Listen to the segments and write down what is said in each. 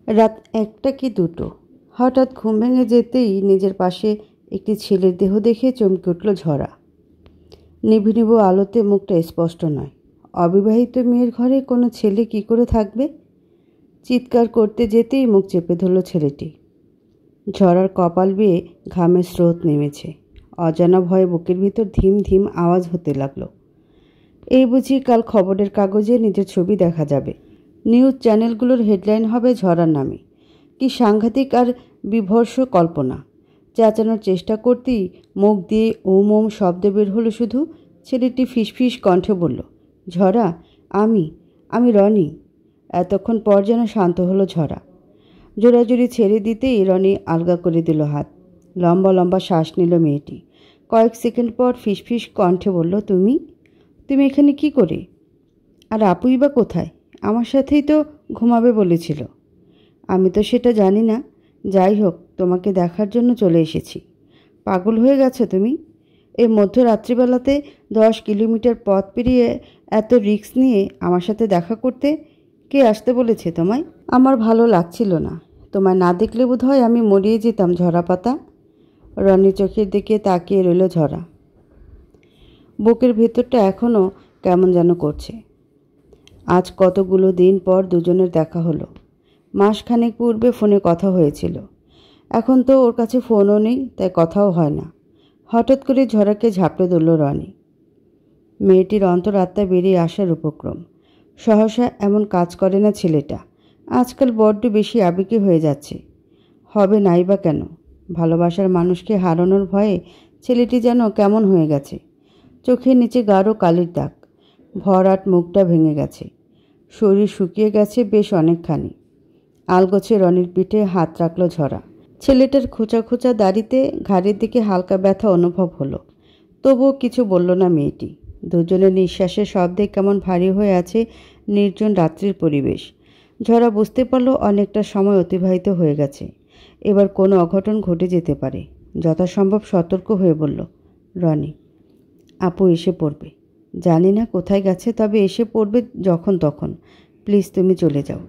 রাত 1টা কি 2টো। হঠাৎ ঘুম ভেঙে যেতেই নিজের পাশে একটি ছেলের দেহ দেখে চমকে উঠল ঝরা। নিভু নিভু আলোতে মুখটা স্পষ্ট নয়। অবিবাহিত মেয়ের ঘরে কোনো ছেলে কি করে থাকবে? চিৎকার করতে যেতেই মুখ চেপে ধরল ছেলেটি। ঝরার কপাল বেয়ে ঘামের স্রোত নেমেছে। অজানা ভয়ে বুকের ভিতর ধিম ধিম আওয়াজ হতে লাগলো। এই বুঝি কাল খবরের কাগজে নিজের ছবি দেখা যাবে। নিউজ চ্যানেলগুলোর হেডলাইন হবে ঝরার নামে। কি সাংঘাতিক আর বিভৎস কল্পনা! চেঁচানোর চেষ্টা করতেই মুখ দিয়ে ওম ওম শব্দ বের হলো শুধু। ছেলেটি ফিসফিস কণ্ঠে বলল, ঝরা, আমি রনি। এতক্ষণ পর যেন শান্ত হলো ঝরা। জোরাজুরি ছেড়ে দিতেই রনি আলগা করে দিল হাত। লম্বা লম্বা শ্বাস নিল মেয়েটি। কয়েক সেকেন্ড পর ফিসফিস কণ্ঠে বলল, তুমি এখানে কি করে? আর আপুই বা কোথায়? আমার সাথেই তো ঘুমাবে বলেছিল। আমি তো সেটা জানি না। যাই হোক, তোমাকে দেখার জন্য চলে এসেছি। পাগল হয়ে গেছো তুমি? এই মধ্যরাত্রিবেলাতে 10 কিলোমিটার পথ পেরিয়ে এত রিস্ক নিয়ে আমার সাথে দেখা করতে? কে আসতে বলেছে তোমায়? আমার ভালো লাগছিল না। তোমায় না দেখলে বোধহয় আমি মরিয়ে যেতাম ঝরা পাতা। রনির চোখের দিকে তাকিয়ে রইল ঝরা। বুকের ভেতরটা এখনও কেমন যেন করছে। আজ কতগুলো দিন পর দুজনের দেখা হলো। মাসখানেক পূর্বে ফোনে কথা হয়েছিল। এখন তো ওর কাছে ফোনও নেই, তাই কথাও হয় না। হঠাৎ করে ঝরাকে ঝাপড়ে ধরল রনি। মেয়েটির অন্তরাত্মা বেরিয়ে আসার উপক্রম। সহসা এমন কাজ করে না ছেলেটা। আজকাল বড্ড বেশি আবেগী হয়ে যাচ্ছে। হবে নাই বা কেন? ভালোবাসার মানুষকে হারানোর ভয়ে ছেলেটি যেন কেমন হয়ে গেছে। চোখের নিচে গাঢ় কালির দাগ। ভরাট মুখটা ভেঙে গেছে। শরীর শুকিয়ে গেছে বেশ অনেকখানি। আলগোছে রনির পিঠে হাত রাখল ঝরা। ছেলেটার খোঁচা খোঁচা দাড়িতে ঘাড়ের দিকে হালকা ব্যথা অনুভব হলো। তবুও কিছু বলল না মেয়েটি। দুজনের নিঃশ্বাসের শব্দে কেমন ভারী হয়ে আছে নির্জন রাত্রির পরিবেশ। ঝরা বুঝতে পারল অনেকটা সময় অতিবাহিত হয়ে গেছে। এবার কোনো অঘটন ঘটে যেতে পারে। যথাসম্ভব সতর্ক হয়ে বলল, রনি, আপু এসে পড়বে। জানি না কোথায় গেছে, তবে এসে পড়বে যখন তখন। প্লিজ তুমি চলে যাও।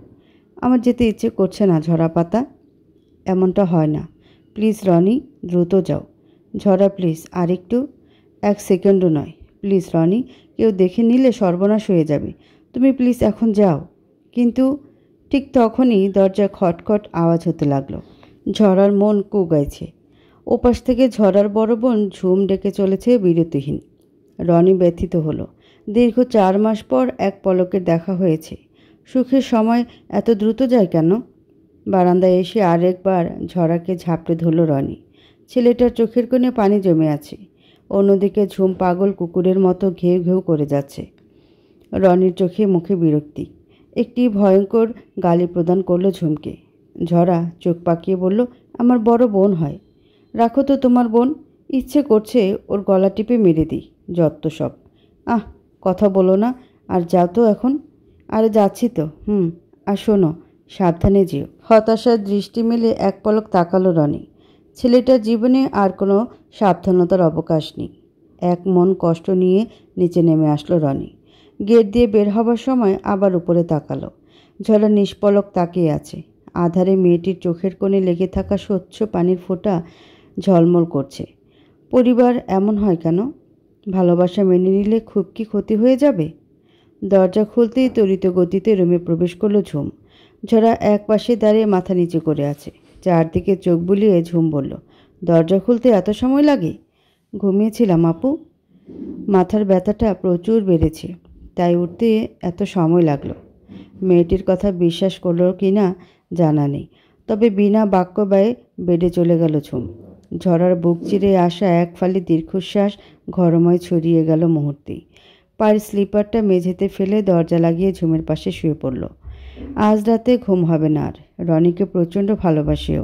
আমার যেতে ইচ্ছে করছে না ঝরা পাতা। এমনটা হয় না। প্লিজ রনি, দ্রুত যাও। ঝরা প্লিজ, আরেকটু। 1 সেকেন্ডও নয়। প্লিজ রনি, কেউ দেখে নিলে সর্বনাশ হয়ে যাবে। তুমি প্লিজ এখন যাও। কিন্তু ঠিক তখনই দরজায় খটখট আওয়াজ হতে লাগলো। ঝরার মন কুগাইছে। ওপাশ থেকে ঝরার বড় বোন ঝুম ডেকে চলেছে বিরতিহীন। রনি ব্যথিত হলো। দীর্ঘ 4 মাস পর এক পলকের দেখা হয়েছে। সুখের সময় এত দ্রুত যায় কেন? বারান্দায় এসে আরেকবার ঝরাকে ঝাপটে ধরল রনি। ছেলেটার চোখের কোণে পানি জমে আছে। অন্যদিকে ঝুম পাগল কুকুরের মতো ঘেউ ঘেউ করে যাচ্ছে। রনির চোখে মুখে বিরক্তি। একটি ভয়ঙ্কর গালি প্রদান করল ঝুমকে। ঝরা চোখ পাকিয়ে বলল, আমার বড় বোন হয়। রাখো তো তোমার বোন। ইচ্ছে করছে ওর গলা টিপে মেরে দিই। যত্ত সব। কথা বলো না, আর যাও তো এখন। আরে যাচ্ছি তো। আর শোনো, সাবধানে যেও। হতাশার দৃষ্টি মেলে এক পলক তাকালো রনি। ছেলেটার জীবনে আর কোনো সাবধানতার অবকাশ নেই। এক মন কষ্ট নিয়ে নিচে নেমে আসলো রনি। গেট দিয়ে বের হবার সময় আবার উপরে তাকালো। ঝরা নিষ্পলক তাকিয়ে আছে। আধারে মেয়েটির চোখের কোণে লেগে থাকা স্বচ্ছ পানির ফোঁটা ঝলমল করছে। পরিবার এমন হয় কেন? ভালোবাসা মেনে নিলে খুব কি ক্ষতি হয়ে যাবে? দরজা খুলতেই তড়িৎ গতিতে রুমে প্রবেশ করলো ঝুম। ঝরা এক পাশে দাঁড়িয়ে মাথা নিচু করে আছে। চারদিকে চোখ বুলিয়ে ঝুম বলল, দরজা খুলতে এত সময় লাগে? ঘুমিয়েছিলাম আপু। মাথার ব্যথাটা প্রচুর বেড়েছে, তাই উঠতে এত সময় লাগলো। মেয়েটির কথা বিশ্বাস করলো কি না জানা নেই, তবে বিনা বাক্য ব্যয়ে বেডে চলে গেল ঝুম। ঝরার বুক চিরে আসা এক ফালি দীর্ঘশ্বাস ঘরময় ছড়িয়ে গেল মুহূর্তেই। পায়ের স্লিপারটা মেঝেতে ফেলে দরজা লাগিয়ে ঝুমের পাশে শুয়ে পড়ল। আজ রাতে ঘুম হবে না আর। রনিকে প্রচণ্ড ভালোবাসেও,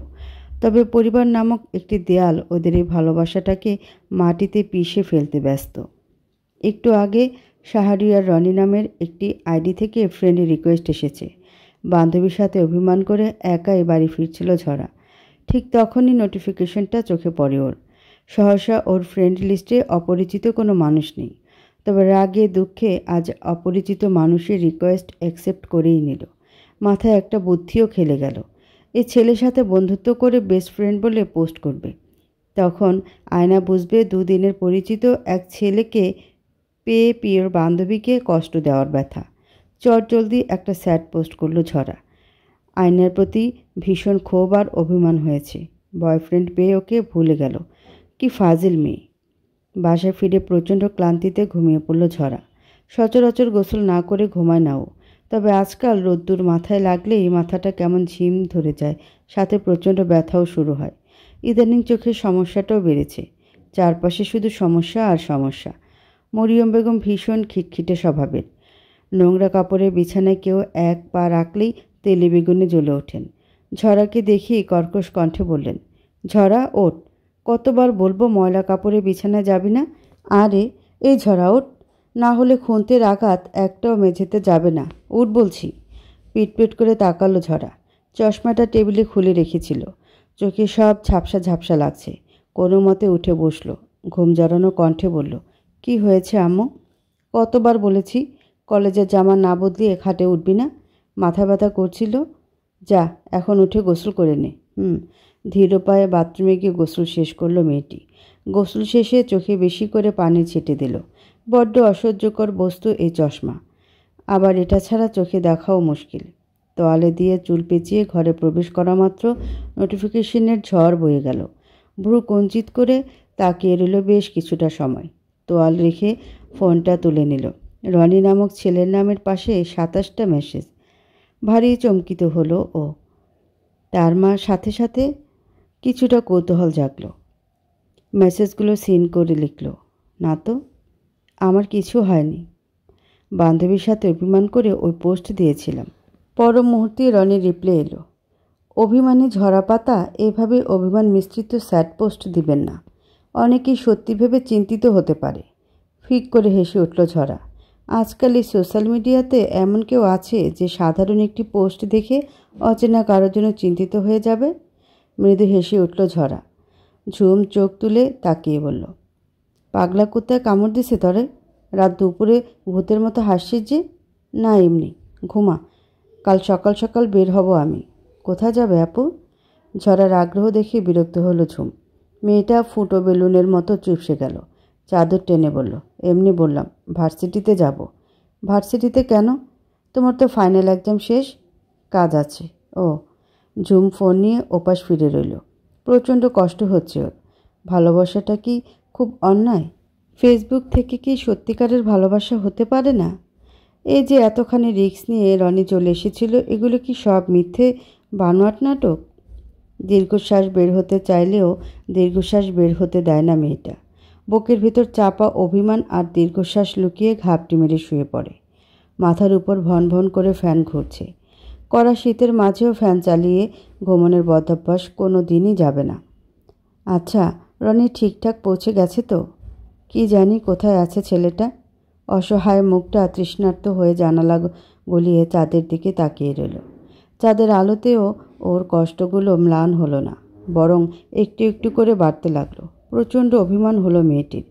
তবে পরিবার নামক একটি দেয়াল ওদের এই ভালোবাসাটাকে মাটিতে পিষে ফেলতে ব্যস্ত। একটু আগে শাহরিয়ার রনি নামের একটি আইডি থেকে ফ্রেন্ডের রিকোয়েস্ট এসেছে। বান্ধবীর সাথে অভিমান করে একাই বাড়ি ফিরছিল ঝরা। ঠিক তখনই নোটিফিকেশনটা চোখে পড়ে ওর। সহসা ওর ফ্রেন্ড লিস্টে অপরিচিত কোনো মানুষ নেই, তবে রাগে দুঃখে আজ অপরিচিত মানুষের রিকোয়েস্ট অ্যাকসেপ্ট করেই নিল। মাথায় একটা বুদ্ধিও খেলে গেল। এই ছেলের সাথে বন্ধুত্ব করে বেস্ট ফ্রেন্ড বলে পোস্ট করবে। তখন আয়না বুঝবে দুদিনের পরিচিত এক ছেলেকে পেয়ে প্রিয় বান্ধবীকে কষ্ট দেওয়ার ব্যথা। চটজলদি একটা স্যাড পোস্ট করলো ঝরা। আয়নার প্রতি ভীষণ ক্ষোভ আর অভিমান হয়েছে। বয়ফ্রেন্ড পেয়ে ওকে ভুলে গেল। কি ফাজিল মেয়ে। বাসায় ফিরে প্রচণ্ড ক্লান্তিতে ঘুমিয়ে পড়ল ঝরা। সচরাচর গোসল না করে ঘুমায় না ও। তবে আজকাল রোদ্দুর মাথায় লাগলেই মাথাটা কেমন ঝিম ধরে যায়, সাথে প্রচণ্ড ব্যথাও শুরু হয়। ইদানিং চোখের সমস্যাটাও বেড়েছে। চারপাশে শুধু সমস্যা আর সমস্যা। মরিয়ম বেগম ভীষণ খিটখিটে স্বভাবের। নোংরা কাপড়ে বিছানায় কেউ এক পা রাখলেই তেলে বেগুনে জ্বলে ওঠেন। ঝরাকে দেখি কর্কশ কণ্ঠে বললেন, ঝরা ওঠ, কতবার বলবো ময়লা কাপড়ে বিছানায় যাবি না? আরে এই ঝরা ওঠ, না হলে খুন্তির আঘাত একটাও মেঝেতে যাবে না, উঠ বলছি। পিটপিট করে তাকালো ঝরা। চশমাটা টেবিলে খুলে রেখেছিল। চোখে সব ঝাপসা ঝাপসা লাগছে। কোনো মতে উঠে বসল। ঘুম জড়ানো কণ্ঠে বলল, কি হয়েছে আম্মু? কতবার বলেছি কলেজের জামা না বদলিয়ে খাটে উঠবি না? মাথা ব্যথা করছিল। যা এখন উঠে গোসল করে নে। ধীর পায়ে বাথরুমে গিয়ে গোসল শেষ করলো মেয়েটি। গোসল শেষে চোখে বেশি করে পানি ছিটে দিল। বড্ড অসহ্যকর বস্তু এই চশমা। আবার এটা ছাড়া চোখে দেখাও মুশকিল। তোয়ালে দিয়ে চুল পেঁচিয়ে ঘরে প্রবেশ করা মাত্র নোটিফিকেশনের ঝড় বয়ে গেল। ভ্রু কুঞ্চিত করে তাকিয়ে রইল বেশ কিছুটা সময়। তোয়াল রেখে ফোনটা তুলে নিল। রনি নামক ছেলের নামের পাশে 27টা মেসেজ। ভারী চমকিত হলো ও। তার মার সাথে সাথে কিছুটা কৌতূহল জাগল। মেসেজগুলো সিন করে লিখল, না তো, আমার কিছু হয়নি। বান্ধবীর সাথে অভিমান করে ওই পোস্ট দিয়েছিলাম। পর মুহূর্তে রনির রিপ্লাই এলো, অভিমানী ঝরা পাতা এভাবে অভিমান মিশ্রিত স্যাড পোস্ট দিবেন না। অনেকেই সত্যি ভেবে চিন্তিত হতে পারে। ফিক করে হেসে উঠল ঝরা। আজকাল এই সোশ্যাল মিডিয়াতে এমন কেউ আছে যে সাধারণ একটি পোস্ট দেখে অচেনা কারোর জন্য চিন্তিত হয়ে যাবে? মৃদু হেসে উঠল ঝরা। ঝুম চোখ তুলে তাকিয়ে বলল, পাগলা কুত্তায় কামড় দিছে তরে? রাত দুপুরে ভূতের মতো হাসছিস যে? না এমনি, ঘুমা, কাল সকাল সকাল বের হব আমি। কোথা যাবে আপু? ঝরার আগ্রহ দেখে বিরক্ত হলো ঝুম। মেয়েটা ফুটো বেলুনের মতো চুপসে গেল। চাদর টেনে বলল, এমনি বললাম, ভার্সিটিতে যাব। ভার্সিটিতে কেন? তোমার তো ফাইনাল এক্সাম শেষ। কাজ আছে। ও। ঝুম ফোন নিয়ে ওপাশ ফিরে রইল। প্রচণ্ড কষ্ট হচ্ছে ওর। ভালোবাসাটা কি খুব অন্যায়? ফেসবুক থেকে কি সত্যিকারের ভালোবাসা হতে পারে না? এই যে এতখানি রিস্ক নিয়ে রনি চলে এসেছিল, এগুলো কি সব মিথ্যে বানোয়াট নাটক? দীর্ঘশ্বাস বের হতে চাইলেও দীর্ঘশ্বাস বের হতে দেয় না মেয়েটা। বুকের ভিতর চাপা অভিমান আর দীর্ঘশ্বাস লুকিয়ে ঘাপটি মেরে শুয়ে পড়ে। মাথার উপর ভন ভন করে ফ্যান ঘুরছে। কড়া শীতের মাঝেও ফ্যান চালিয়ে ঘুমানোর বদভ্যাস কোনো দিনই যাবে না। আচ্ছা, রনি ঠিকঠাক পৌঁছে গেছে তো? কি জানি কোথায় আছে ছেলেটা। অসহায় মুখটা তৃষ্ণার্ত হয়ে জানালা গলিয়ে চাঁদের দিকে তাকিয়ে রইল। চাঁদের আলোতেও ওর কষ্টগুলো ম্লান হলো না, বরং একটু একটু করে বাড়তে লাগলো। প্রচণ্ড অভিমান হলো মেয়েটির।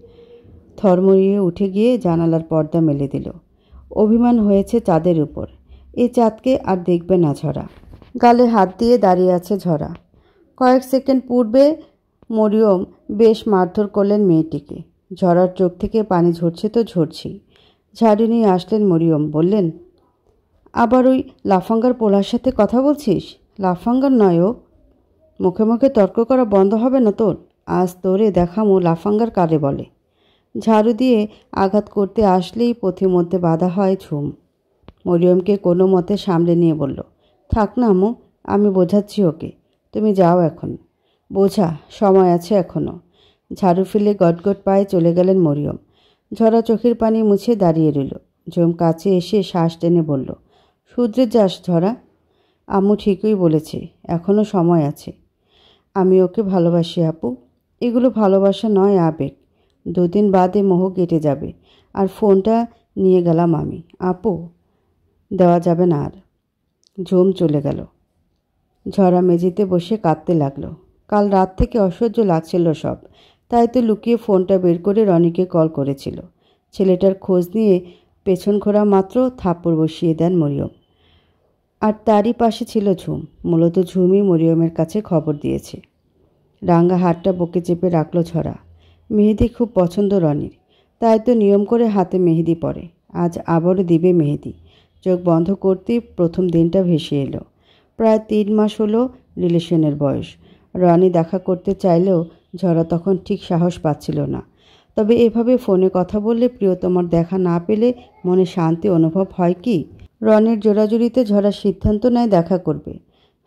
থরমরিয়ে উঠে গিয়ে জানালার পর্দা মেলে দিল। অভিমান হয়েছে চাঁদের উপর। এই চাঁদকে আর দেখবে না ঝরা। গালে হাত দিয়ে দাঁড়িয়ে আছে ঝরা। কয়েক সেকেন্ড পূর্বে মরিয়ম বেশ মারধর করলেন মেয়েটিকে। ঝরার চোখ থেকে পানি ঝরছে তো ঝরছেই। ঝাড়ু নিয়ে আসলেন মরিয়ম, বললেন, আবার ওই লাফাঙ্গার পোলার সাথে কথা বলছিস? লাফাঙ্গার নয় ও। মুখে মুখে তর্ক করা বন্ধ হবে না তোর? আজ তোরে দেখামো লাফাঙ্গার কারে বলে। ঝাড়ু দিয়ে আঘাত করতে আসলেই পথিমধ্যে বাধা হয় ঝুম। মরিয়মকে কোনো মতে সামলে নিয়ে বলল, থাক না আম্মু, আমি বোঝাচ্ছি ওকে, তুমি যাও এখন। বোঝা, সময় আছে এখনও। ঝাড়ু ফেলে গটগট পায়ে চলে গেলেন মরিয়ম। ঝরা চোখের পানি মুছে দাঁড়িয়ে রইল। ঝুম কাছে এসে শ্বাস টেনে বলল, শুধরে যাস ঝরা। আম্মু ঠিকই বলেছে, এখনও সময় আছে। আমি ওকে ভালোবাসি আপু। এগুলো ভালোবাসা নয়, আবেগ। 2 দিন বাদে মোহ কেটে যাবে। আর ফোনটা নিয়ে গেলাম আমি। আপু, দেওয়া যাবে না আর। ঝুম চলে গেল। ঝরা মেঝেতে বসে কাঁদতে লাগলো। কাল রাত থেকে অসহ্য লাগছিল সব। তাই তো লুকিয়ে ফোনটা বের করে রনিকে কল করেছিল। ছেলেটার খোঁজ নিয়ে পেছন ঘোরা মাত্র থাপ্পড় বসিয়ে দেন মরিয়ম। আর তারই পাশে ছিল ঝুম। মূলত ঝুমই মরিয়মের কাছে খবর দিয়েছে। রাঙ্গা হাতটা বুকে চেপে রাখল ঝরা। মেহেদি খুব পছন্দ রনির, তাই তো নিয়ম করে হাতে মেহেদি পরে। আজ আবারও দিবে মেহেদি। চোখ বন্ধ করতেই প্রথম দিনটা ভেসে এলো। প্রায় 3 মাস হলো রিলেশনের বয়স। রনি দেখা করতে চাইলেও ঝরা তখন ঠিক সাহস পাচ্ছিল না। তবে এভাবে ফোনে কথা বললে প্রিয়তমার দেখা না পেলে মনে শান্তি অনুভব হয় কি? রনির জোরাজুরিতে ঝরা সিদ্ধান্ত নেয় দেখা করবে।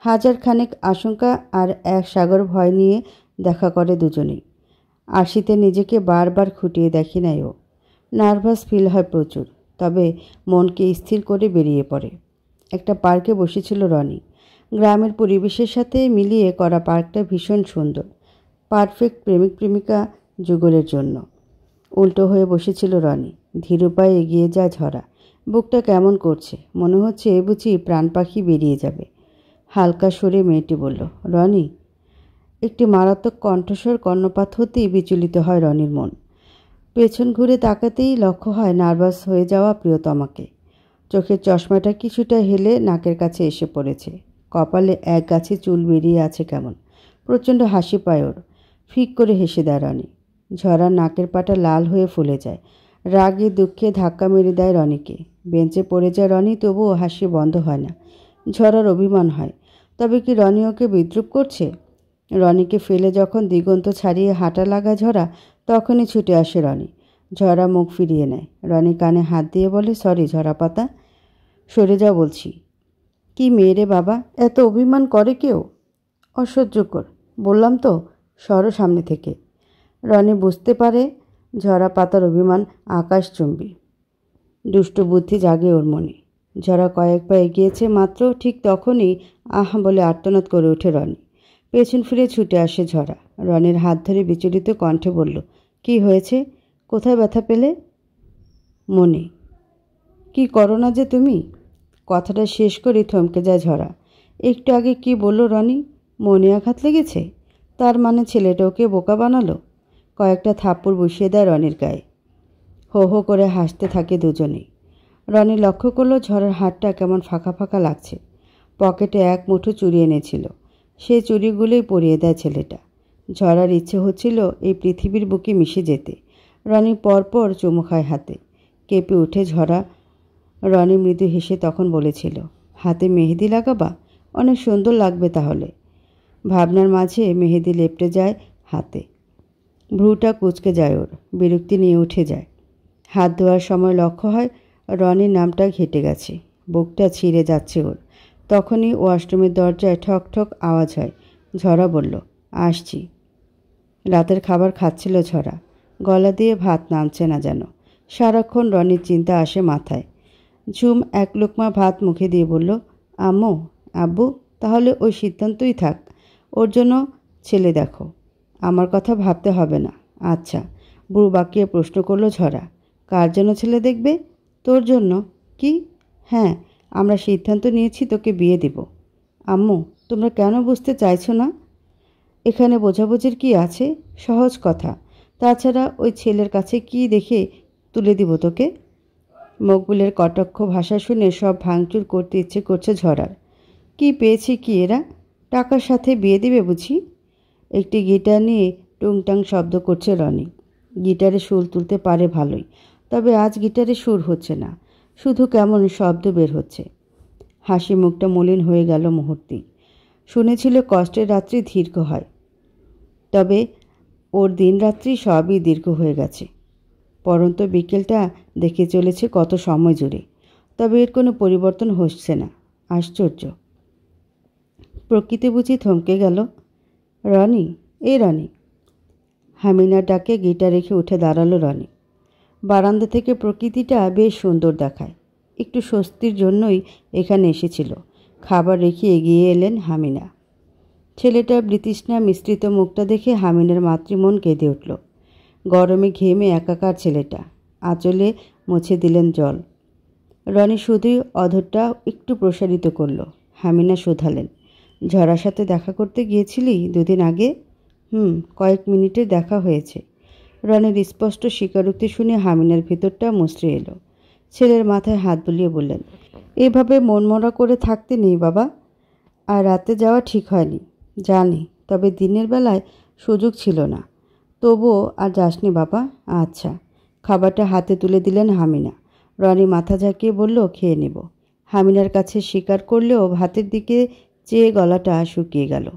হাজার খানেক আশঙ্কা আর এক সাগর ভয় নিয়ে দেখা করে দুজনেই। আরশিতে নিজেকে বারবার খুঁটিয়ে দেখি নাই ও। নার্ভাস ফিল হয় প্রচুর, তবে মনকে স্থির করে বেরিয়ে পড়ে। একটা পার্কে বসেছিল রনি। গ্রামের পরিবেশের সাথে মিলিয়ে করা পার্কটা ভীষণ সুন্দর, পারফেক্ট প্রেমিক প্রেমিকা যুগলের জন্য। উল্টো হয়ে বসেছিল রনি। ধীর পায়ে এগিয়ে যায় ঝরা। বুকটা কেমন করছে, মনে হচ্ছে বুঝি প্রাণ পাখি বেরিয়ে যাবে। হালকা সরে মেয়েটি বলল, রনি। একটি মারাত্মক কণ্ঠস্বর কর্ণপাত হতেই বিচলিত হয় রনির মন। পেছন ঘুরে তাকাতেই লক্ষ্য হয় নার্ভাস হয়ে যাওয়া প্রিয়তমাকে। চোখের চশমাটা কিছুটা হেলে নাকের কাছে এসে পড়েছে। কপালে এক গাছে চুল বেরিয়ে আছে কেমন। প্রচণ্ড হাসি পায় ওর। ফিক করে হেসে দেয় রনি। ঝরা নাকের পাটা লাল হয়ে ফুলে যায়। রাগে দুঃখে ধাক্কা মেরে দেয় রনিকে। বেঞ্চে পড়ে যায় রনি, তবুও হাসি বন্ধ হয় না। ঝরার অভিমান হয়, তবে কি রনি ওকে বিদ্রূপ করছে? রনিকে ফেলে যখন দিগন্ত ছাড়িয়ে হাঁটা লাগা ঝরা, তখনই ছুটে আসে রনি। ঝরা মুখ ফিরিয়ে নেয়। রনি কানে হাত দিয়ে বলে, সরি ঝরা পাতা, সরে যাও বলছি। কি মেয়ে রে বাবা, এত অভিমান করে কেউ? অসহ্যকর। বললাম তো, সরো সামনে থেকে। রনি বুঝতে পারে ঝরা পাতার অভিমান আকাশচুম্বী। দুষ্ট বুদ্ধি জাগে ওর মনে। ঝরা কয়েক পা এগিয়েছে মাত্র, ঠিক তখনই আহা বলে আর্তনাদ করে ওঠে রনি। পেছন ফিরে ছুটে আসে ঝরা। রনির হাত ধরে বিচলিত কণ্ঠে বলল, কি হয়েছে? কোথায় ব্যথা পেলে? মনে। কি করো না যে তুমি? কথাটা শেষ করে থমকে যায় ঝরা। একটু আগে কি বলল রনি? মনে আঘাত লেগেছে? তার মানে ছেলেটা ওকে বোকা বানালো? কয়েকটা থাপ্পড় বসিয়ে দেয় রনির গায়ে। হো হো করে হাসতে থাকে দুজনেই। রনি লক্ষ্য করলো ঝড়ের হাতটা কেমন ফাঁকা ফাঁকা লাগছে। পকেটে এক মুঠো চুড়ি এনেছিল। সেই চুড়িগুলোই পরিয়ে দেয় ছেলেটা। ঝড়ার ইচ্ছে হচ্ছিল এই পৃথিবীর বুকে মিশে যেতে। রনি পরপর চুমু খায় হাতে। কেঁপে উঠে ঝরা। রনি মৃদু হেসে তখন বলেছিল, হাতে মেহেদি লাগাবা? অনেক সুন্দর লাগবে তাহলে। ভাবনার মাঝে মেহেদি লেপটে যায় হাতে। ভ্রুটা কুঁচকে যায় ওর। বিরক্তি নিয়ে উঠে যায়। হাত ধোয়ার সময় লক্ষ্য হয় রনির নামটা ঘেটে গেছে। বুকটা ছিঁড়ে যাচ্ছে ওর। তখনই ওয়াশরুমের দরজায় ঠক ঠক আওয়াজ হয়। ঝরা বলল, আসছি। রাতের খাবার খাচ্ছিল ঝরা। গলা দিয়ে ভাত নামছে না যেন। সারাক্ষণ রনির চিন্তা আসে মাথায়। ঝুম এক লোকমা ভাত মুখে দিয়ে বলল, আম্মু, আব্বু, তাহলে ওই সিদ্ধান্তই থাক। ওর জন্য ছেলে দেখো। আমার কথা ভাবতে হবে না। আচ্ছা। বুড়ো বাকিয়ে প্রশ্ন করল ঝরা। কার জন্য ছেলে দেখবে? তোর জন্য। কি? হ্যাঁ, আমরা সিদ্ধান্ত নিয়েছি তোকে বিয়ে দেব। আম্মু, তোমরা কেন বুঝতে চাইছো না? এখানে বোঝাবুঝির কি আছে? সহজ কথা। তাছাড়া ওই ছেলের কাছে কি দেখে তুলে দিব তোকে? মকবুলের কটাক্ষ ভাষা শুনে সব ভাঙচুর করতে ইচ্ছে করছে ঝরার। কি পেয়েছে কি এরা? টাকার সাথে বিয়ে দেবে বুঝি? একটি গিটার নিয়ে টুংটাং শব্দ করছে রনি। গিটারে সুর তুলতে পারে ভালোই, তবে আজ গিটারে সুর হচ্ছে না, শুধু কেমন শব্দ বের হচ্ছে। হাসি মুখটা মলিন হয়ে গেল মুহূর্তেই। শুনেছিল কষ্টের রাত্রি দীর্ঘ হয়, তবে ওর দিনরাত্রি সবই দীর্ঘ হয়ে গেছে। পরন্ত বিকেলটা দেখে চলেছে কত সময় জুড়ে, তবে এর কোনো পরিবর্তন হচ্ছে না। আশ্চর্য। প্রকৃতি বুঝি থমকে গেল। রনি, এ রনি। হামিনার ডাকে গিটার রেখে উঠে দাঁড়ালো রনি। বারান্দা থেকে প্রকৃতিটা বেশ সুন্দর দেখায়। একটু স্বস্তির জন্যই এখানে এসেছিল। খাবার রেখে এগিয়ে এলেন হামিনা। ছেলেটার বৃতৃষ্ণা মিশ্রিত মুখটা দেখে হামিনার মাতৃমন কেঁদে উঠল। গরমে ঘেমে একাকার ছেলেটা। আঁচলে মুছে দিলেন জল। রনি শুধুই অধরটা একটু প্রসারিত করল। হামিনা শোধালেন, ঝড়ার সাথে দেখা করতে গিয়েছিলি 2 দিন আগে? কয়েক মিনিটের দেখা হয়েছে। রনির স্পষ্ট স্বীকারোক্তি শুনে হামিনার ভেতরটা মুচড়ে এলো। ছেলের মাথায় হাত বুলিয়ে বললেন, এভাবে মনমরা করে থাকতে নেই বাবা। আর রাতে যাওয়া ঠিক হয়নি জানি, তবে দিনের বেলায় সুযোগ ছিল না। তবুও আর যাসনি বাবা? আচ্ছা। খাবারটা হাতে তুলে দিলেন হামিনা। রনি মাথা ঝাঁকিয়ে বলল, খেয়ে নেব। হামিনার কাছে স্বীকার করলেও ভাতের দিকে চেয়ে গলাটা শুকিয়ে গেল।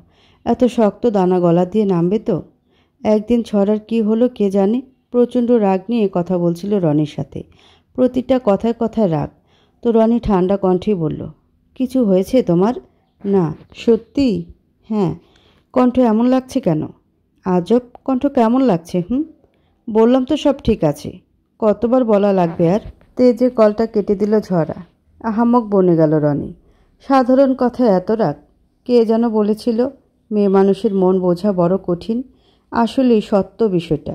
এত শক্ত দানা গলা দিয়ে নামবে তো? একদিন ছড়ার কি হলো কে জানে, প্রচণ্ড রাগ নিয়ে কথা বলছিল রনির সাথে। প্রতিটা কথায় কথায় রাগ। তো রনি ঠান্ডা কণ্ঠেই বলল, কিছু হয়েছে তোমার? না। সত্যি? হ্যাঁ। কণ্ঠ এমন লাগছে কেন? আজব, কণ্ঠ কেমন লাগছে? বললাম তো সব ঠিক আছে। কতবার বলা লাগবে আর? তেজে কলটা কেটে দিল ঝরা। আহাম্মক বনে গেল রনি। সাধারণ কথায় এত রাগ? কে যেন বলেছিল মেয়ে মানুষের মন বোঝা বড় কঠিন। আসলেই সত্য বিষয়টা।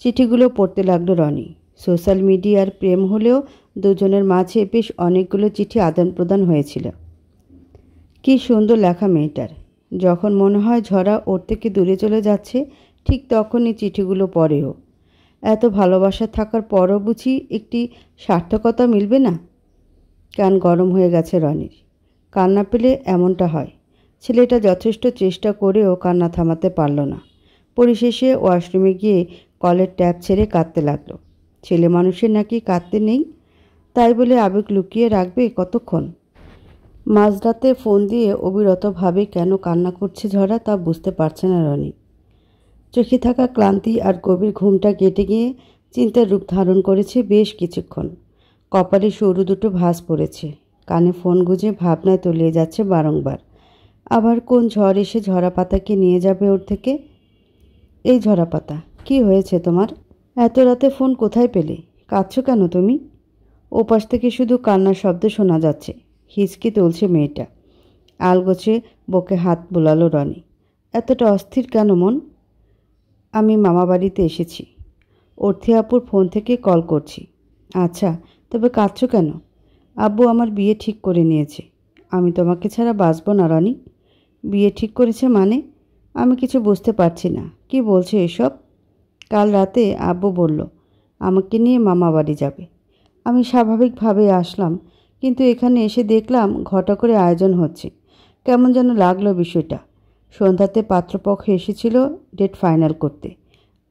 চিঠিগুলো পড়তে লাগলো রনি। সোশ্যাল মিডিয়ার প্রেম হলেও দুজনের মাঝে বেশ অনেকগুলো চিঠি আদান প্রদান হয়েছিল। কি সুন্দর লেখা মেয়েটার। যখন মনে হয় ঝরা ওর থেকে দূরে চলে যাচ্ছে, ঠিক তখনই চিঠিগুলো পড়েও। এত ভালোবাসা থাকার পরও বুঝি একটি সার্থকতা মিলবে না? কান গরম হয়ে গেছে রনির। কান্না পেলে এমনটা হয়। ছেলেটা যথেষ্ট চেষ্টা করেও কান্না থামাতে পারল না। পরিশেষে ওয়াশরুমে গিয়ে কলের ট্যাপ ছেড়ে কাঁদতে লাগলো। ছেলে মানুষের নাকি কাঁদতে নেই, তাই বলে আবেগ লুকিয়ে রাখবে কতক্ষণ? মাঝরাতে ফোন দিয়ে অবিরতভাবে কেন কান্না করছে ঝরা তা বুঝতে পারছে না রনি। চোখে থাকা ক্লান্তি আর গভীর ঘুমটা কেটে গিয়ে চিন্তার রূপ ধারণ করেছে বেশ কিছুক্ষণ। কপালে সরু দুটো ভাঁজ পড়েছে। কানে ফোন গুঁজে ভাবনায় তলিয়ে যাচ্ছে বারংবার। আবার কোন ঝড় এসে ঝরা পাতাকে নিয়ে যাবে ওর থেকে? এই ঝরা পাতা, কি হয়েছে তোমার? এত রাতে ফোন কোথায় পেলে? কাঁদছো কেন তুমি? ওপাশ থেকে শুধু কান্নার শব্দ শোনা যাচ্ছে। হিচকি তুলছে মেয়েটা। আলগোছে বকে হাত বোলালো রনি। এতটা অস্থির কেন মন? আমি মামাবাড়িতে এসেছি। অর্থী আপুর ফোন থেকে কল করছি। আচ্ছা, তবে কাঁদছো কেন? আব্বু আমার বিয়ে ঠিক করে নিয়েছে। আমি তোমাকে ছাড়া বাঁচব না রনি। বিয়ে ঠিক করেছে মানে? আমি কিছু বুঝতে পারছি না। কি বলছো এসব? কাল রাতে আব্বু বলল আমাকে নিয়ে মামা বাড়ি যাবে। আমি স্বাভাবিকভাবে আসলাম, কিন্তু এখানে এসে দেখলাম ঘটা করে আয়োজন হচ্ছে। কেমন যেন লাগলো বিষয়টা। সন্ধ্যাতে পাত্রপক্ষ এসেছিল ডেট ফাইনাল করতে।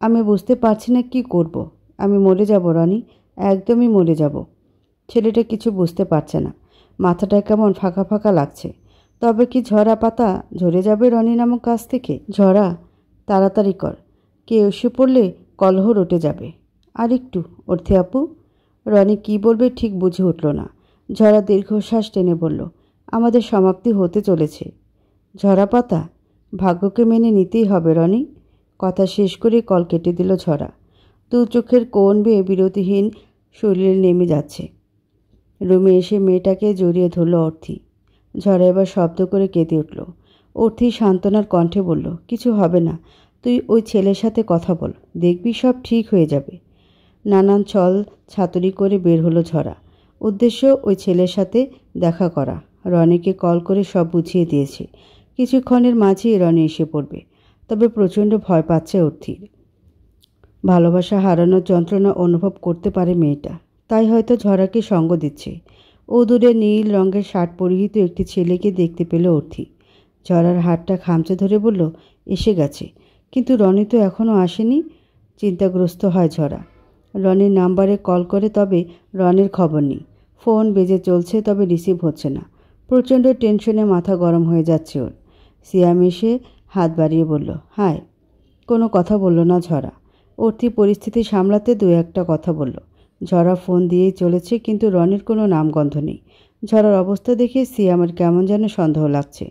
আমি বুঝতে পারছি না কি করব। আমি মরে যাব রনি, একদমই মরে যাব। ছেলেটা কিছু বুঝতে পারছে না। মাথাটা কেমন ফাঁকা ফাঁকা লাগছে। তবে কি ঝরা পাতা ঝরে যাবে রনি নামক গাছ থেকে? ঝরা, তাড়াতাড়ি কর। কেউ এসে পড়লে কলহ রটে যাবে। আর একটু, অর্থী আপু। রনি কি বলবে ঠিক বুঝে উঠল না। ঝরা দীর্ঘশ্বাস টেনে বলল, আমাদের সমাপ্তি হতে চলেছে। ঝরা পাতা, ভাগ্যকে মেনে নিতেই হবে রনি। কথা শেষ করে কল কেটে দিল ঝরা। দু চোখের কোণ বেয়ে বিরতিহীন শরীরে নেমে যাচ্ছে। রুমে এসে মেয়েটাকে জড়িয়ে ধরল অর্থী। ঝরা এবার শব্দ করে কেঁদে উঠল। অর্থী সান্ত্বনার কণ্ঠে বলল, কিছু হবে না, তুই ওই ছেলের সাথে কথা বল, দেখবি সব ঠিক হয়ে যাবে। নানান ছল ছাতুরি করে বের হলো ঝরা। উদ্দেশ্য ওই ছেলের সাথে দেখা করা। রনিকে কল করে সব বুঝিয়ে দিয়েছে। কিছুক্ষণের মাঝেই রনি এসে পড়বে। তবে প্রচণ্ড ভয় পাচ্ছে অর্থীর। ভালোবাসা হারানোর যন্ত্রণা অনুভব করতে পারে মেয়েটা, তাই হয়তো ঝরাকে সঙ্গ দিচ্ছে। ও দূরে নীল রঙের শার্ট পরিহিত একটি ছেলেকে দেখতে পেল অর্থী। ঝরার হাতটা খামচে ধরে বলল, এসে গেছে, কিন্তু রনি তো এখনও আসেনি। চিন্তাগ্রস্ত হয় ঝরা। রনির নাম্বারে কল করে, তবে রনির খবর নেই। ফোন বেজে চলছে, তবে রিসিভ হচ্ছে না। প্রচণ্ড টেনশনে মাথা গরম হয়ে যাচ্ছে ওর। সিয়াম এসে হাত বাড়িয়ে বলল, হাই। কোনো কথা বলল না ঝরা। অর্থী পরিস্থিতি সামলাতে দু একটা কথা বলল। ঝরা ফোন দিয়েই চলেছে, কিন্তু রনির কোনো নামগন্ধ নেই। ঝরার অবস্থা দেখে সিয়ামের কেমন যেন সন্দেহ লাগছে।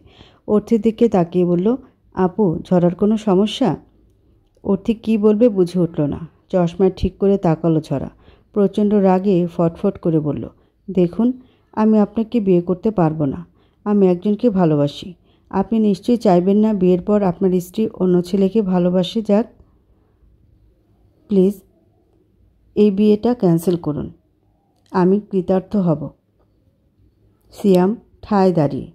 অর্থীর দিকে তাকিয়ে বলল, আপু, ঝরার কোনো সমস্যা? অর্থী কী বলবে বুঝে উঠল না। চশমায় ঠিক করে তাকালো ঝরা। প্রচণ্ড রাগে ফটফট করে বলল, দেখুন, আমি আপনাকে বিয়ে করতে পারবো না। আমি একজনকে ভালোবাসি। আপনি নিশ্চয়ই চাইবেন না বিয়ের পর আপনার স্ত্রী অন্য ছেলেকে ভালোবাসে যাক। প্লিজ এই বিয়েটা ক্যান্সেল করুন। আমি কৃতার্থ হব। সিয়াম ঠায় দাঁড়িয়ে।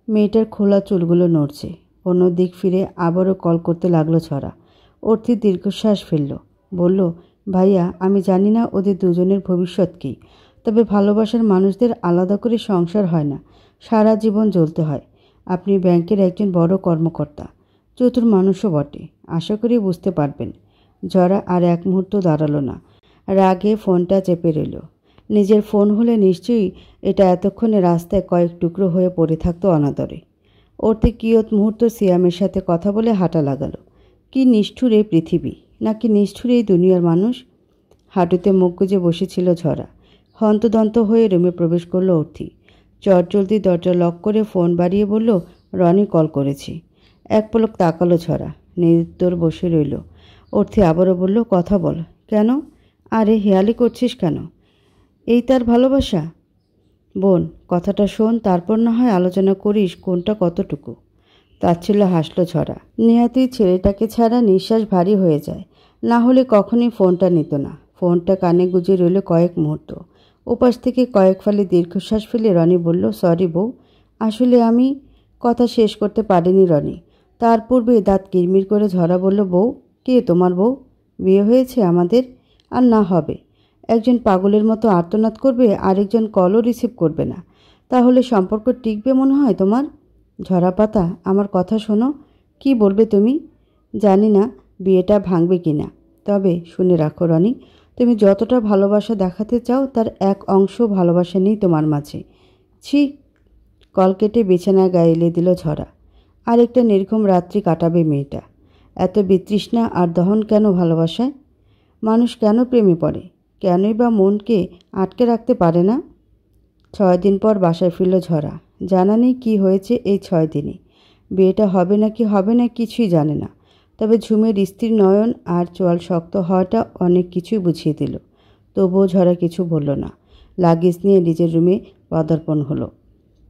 মেয়েটার খোলা চুলগুলো নড়ছে। অন্য দিক ফিরে আবারও কল করতে লাগলো ঝরা। অর্থী দীর্ঘশ্বাস ফেলল। বলল, ভাইয়া, আমি জানি না ওদের দুজনের ভবিষ্যৎ কী, তবে ভালোবাসার মানুষদের আলাদা করে সংসার হয় না, সারা জীবন জ্বলতে হয়। আপনি ব্যাংকের একজন বড় কর্মকর্তা, চতুর মানুষও বটে, আশা করি বুঝতে পারবেন। ঝরা আর এক মুহূর্ত দাঁড়ালো না, রাগে ফোনটা চেপে রইল। নিজের ফোন হলে নিশ্চয়ই এটা এতক্ষণে রাস্তায় কয়েক টুকরো হয়ে পড়ে থাকতো অনাদরে। ওরতে কিয়ত মুহূর্ত সিয়ামের সাথে কথা বলে হাঁটা লাগালো। কি নিষ্ঠুর এই পৃথিবী, নাকি নিষ্ঠুর এই দুনিয়ার মানুষ। হাঁটুতে মুখ গুজে বসেছিল ঝরা। হন্তদন্ত হয়ে রুমে প্রবেশ করলো অর্থি। চটজলদি দরজা লক করে ফোন বাড়িয়ে বলল, রনি কল করেছি। এক পলক তাকালো ঝরা, নিরুত্তর বসে রইল। অর্থি আবারও বলল, কথা বল। কেন? আরে হেয়ালি করছিস কেন? এই তার ভালোবাসা? বোন, কথাটা শোন, তারপর না হয় আলোচনা করিস কোনটা কতটুকু। তাচ্ছিল্য হাসল ঝরা। নিহাতি ছেলেটাকে ছাড়া নিঃশ্বাস ভারী হয়ে যায়, না হলে কখনই ফোনটা নিত না। ফোনটা কানে গুজে রইল কয়েক মুহূর্ত। ওপাশ থেকে কয়েক ফালি দীর্ঘশ্বাস ফেলে রনি বলল, সরি বউ, আসলে আমি। কথা শেষ করতে পারিনি রনি। তার পূর্বে দাঁত কিরমির করে ঝরা বলল, বউ? কে তোমার বউ? বিয়ে হয়েছে আমাদের? আর না হবে। একজন পাগলের মতো আর্তনাদ করবে, আরেকজন কলও রিসিভ করবে না। তাহলে সম্পর্ক টিকবে মনে হয় তোমার? ঝরা পাতা, আমার কথা শোনো। কি বলবে তুমি? জানি না বিয়েটা ভাঙবে কি না, তবে শুনে রাখো রনি, তুমি যতটা ভালোবাসা দেখাতে চাও তার এক অংশ ভালোবাসা নেই তোমার মাঝে। ছি! কল কেটে বিছানায় গায়ে এলে দিল ঝরা। আরেকটা নির্ঘুম রাত্রি কাটাবে মেয়েটা। এত বিতৃষ্ণা আর দহন কেন ভালোবাসায়? মানুষ কেন প্রেমে পড়ে? কেনই বা মনকে আটকে রাখতে পারে না? 6 দিন পর বাসায় ফিরল ঝরা। জানা নেই কী হয়েছে এই 6 দিনে। বিয়েটা হবে নাকি হবে না কিছুই জানে না। তবে ঝুমের স্থির নয়ন আর চোয়াল শক্ত হওয়াটা অনেক কিছুই বুঝিয়ে দিল। তবুও ঝরা কিছু বলল না। লাগেজ নিয়ে নিজের রুমে পদার্পণ হলো।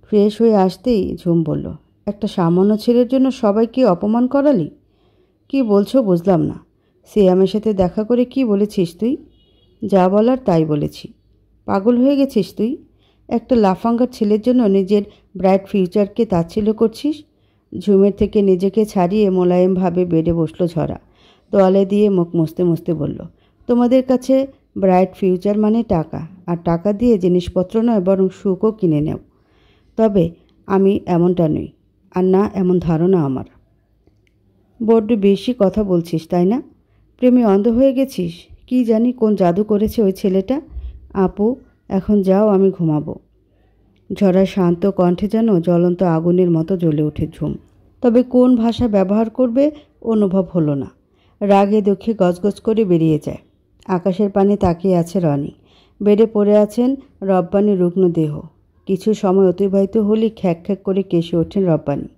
ফ্রেশ হয়ে আসতেই ঝুম বলল, একটা সামান্য ছেলের জন্য সবাইকে অপমান করালি? কি বলছো বুঝলাম না। সিয়ামের সাথে দেখা করে কি বলেছিস তুই? যা বলার তাই বলেছি। পাগল হয়ে গেছিস তুই? একটা লাফাঙ্গার ছেলের জন্য নিজের ব্রাইট ফিউচারকে তাচ্ছিল্য করছিস? ঝুমের থেকে নিজেকে ছাড়িয়ে মোলায়েমভাবে বেডে বসলো ঝরা। তোয়ালে দিয়ে মুখ মুছতে মুছতে বলল, তোমাদের কাছে ব্রাইট ফিউচার মানে টাকা, আর টাকা দিয়ে জিনিসপত্র নয় বরং সুখও কিনে নেও। তবে আমি এমনটা নই, আর না এমন ধারণা আমার। বড্ড বেশি কথা বলছিস তাই না? প্রেমে অন্ধ হয়ে গেছিস? কি জানি কোন জাদু করেছে ওই ছেলেটা। আপু, এখন যাও, আমি ঘুমাবো। ঝড়ার শান্ত কণ্ঠে যেন জ্বলন্ত আগুনের মতো জ্বলে ওঠে ঝুম। তবে কোন ভাষা ব্যবহার করবে অনুভব হলো না। রাগে দুঃখে গজগজ করে বেরিয়ে যায়। আকাশের পানে তাকিয়ে আছে রনি। বেডে পড়ে আছেন রব্বানি রুগ্ন দেহ। কিছু সময় অতিবাহিত হলেই খ্যাক খ্যাক করে কেসে ওঠেন রব্বানি।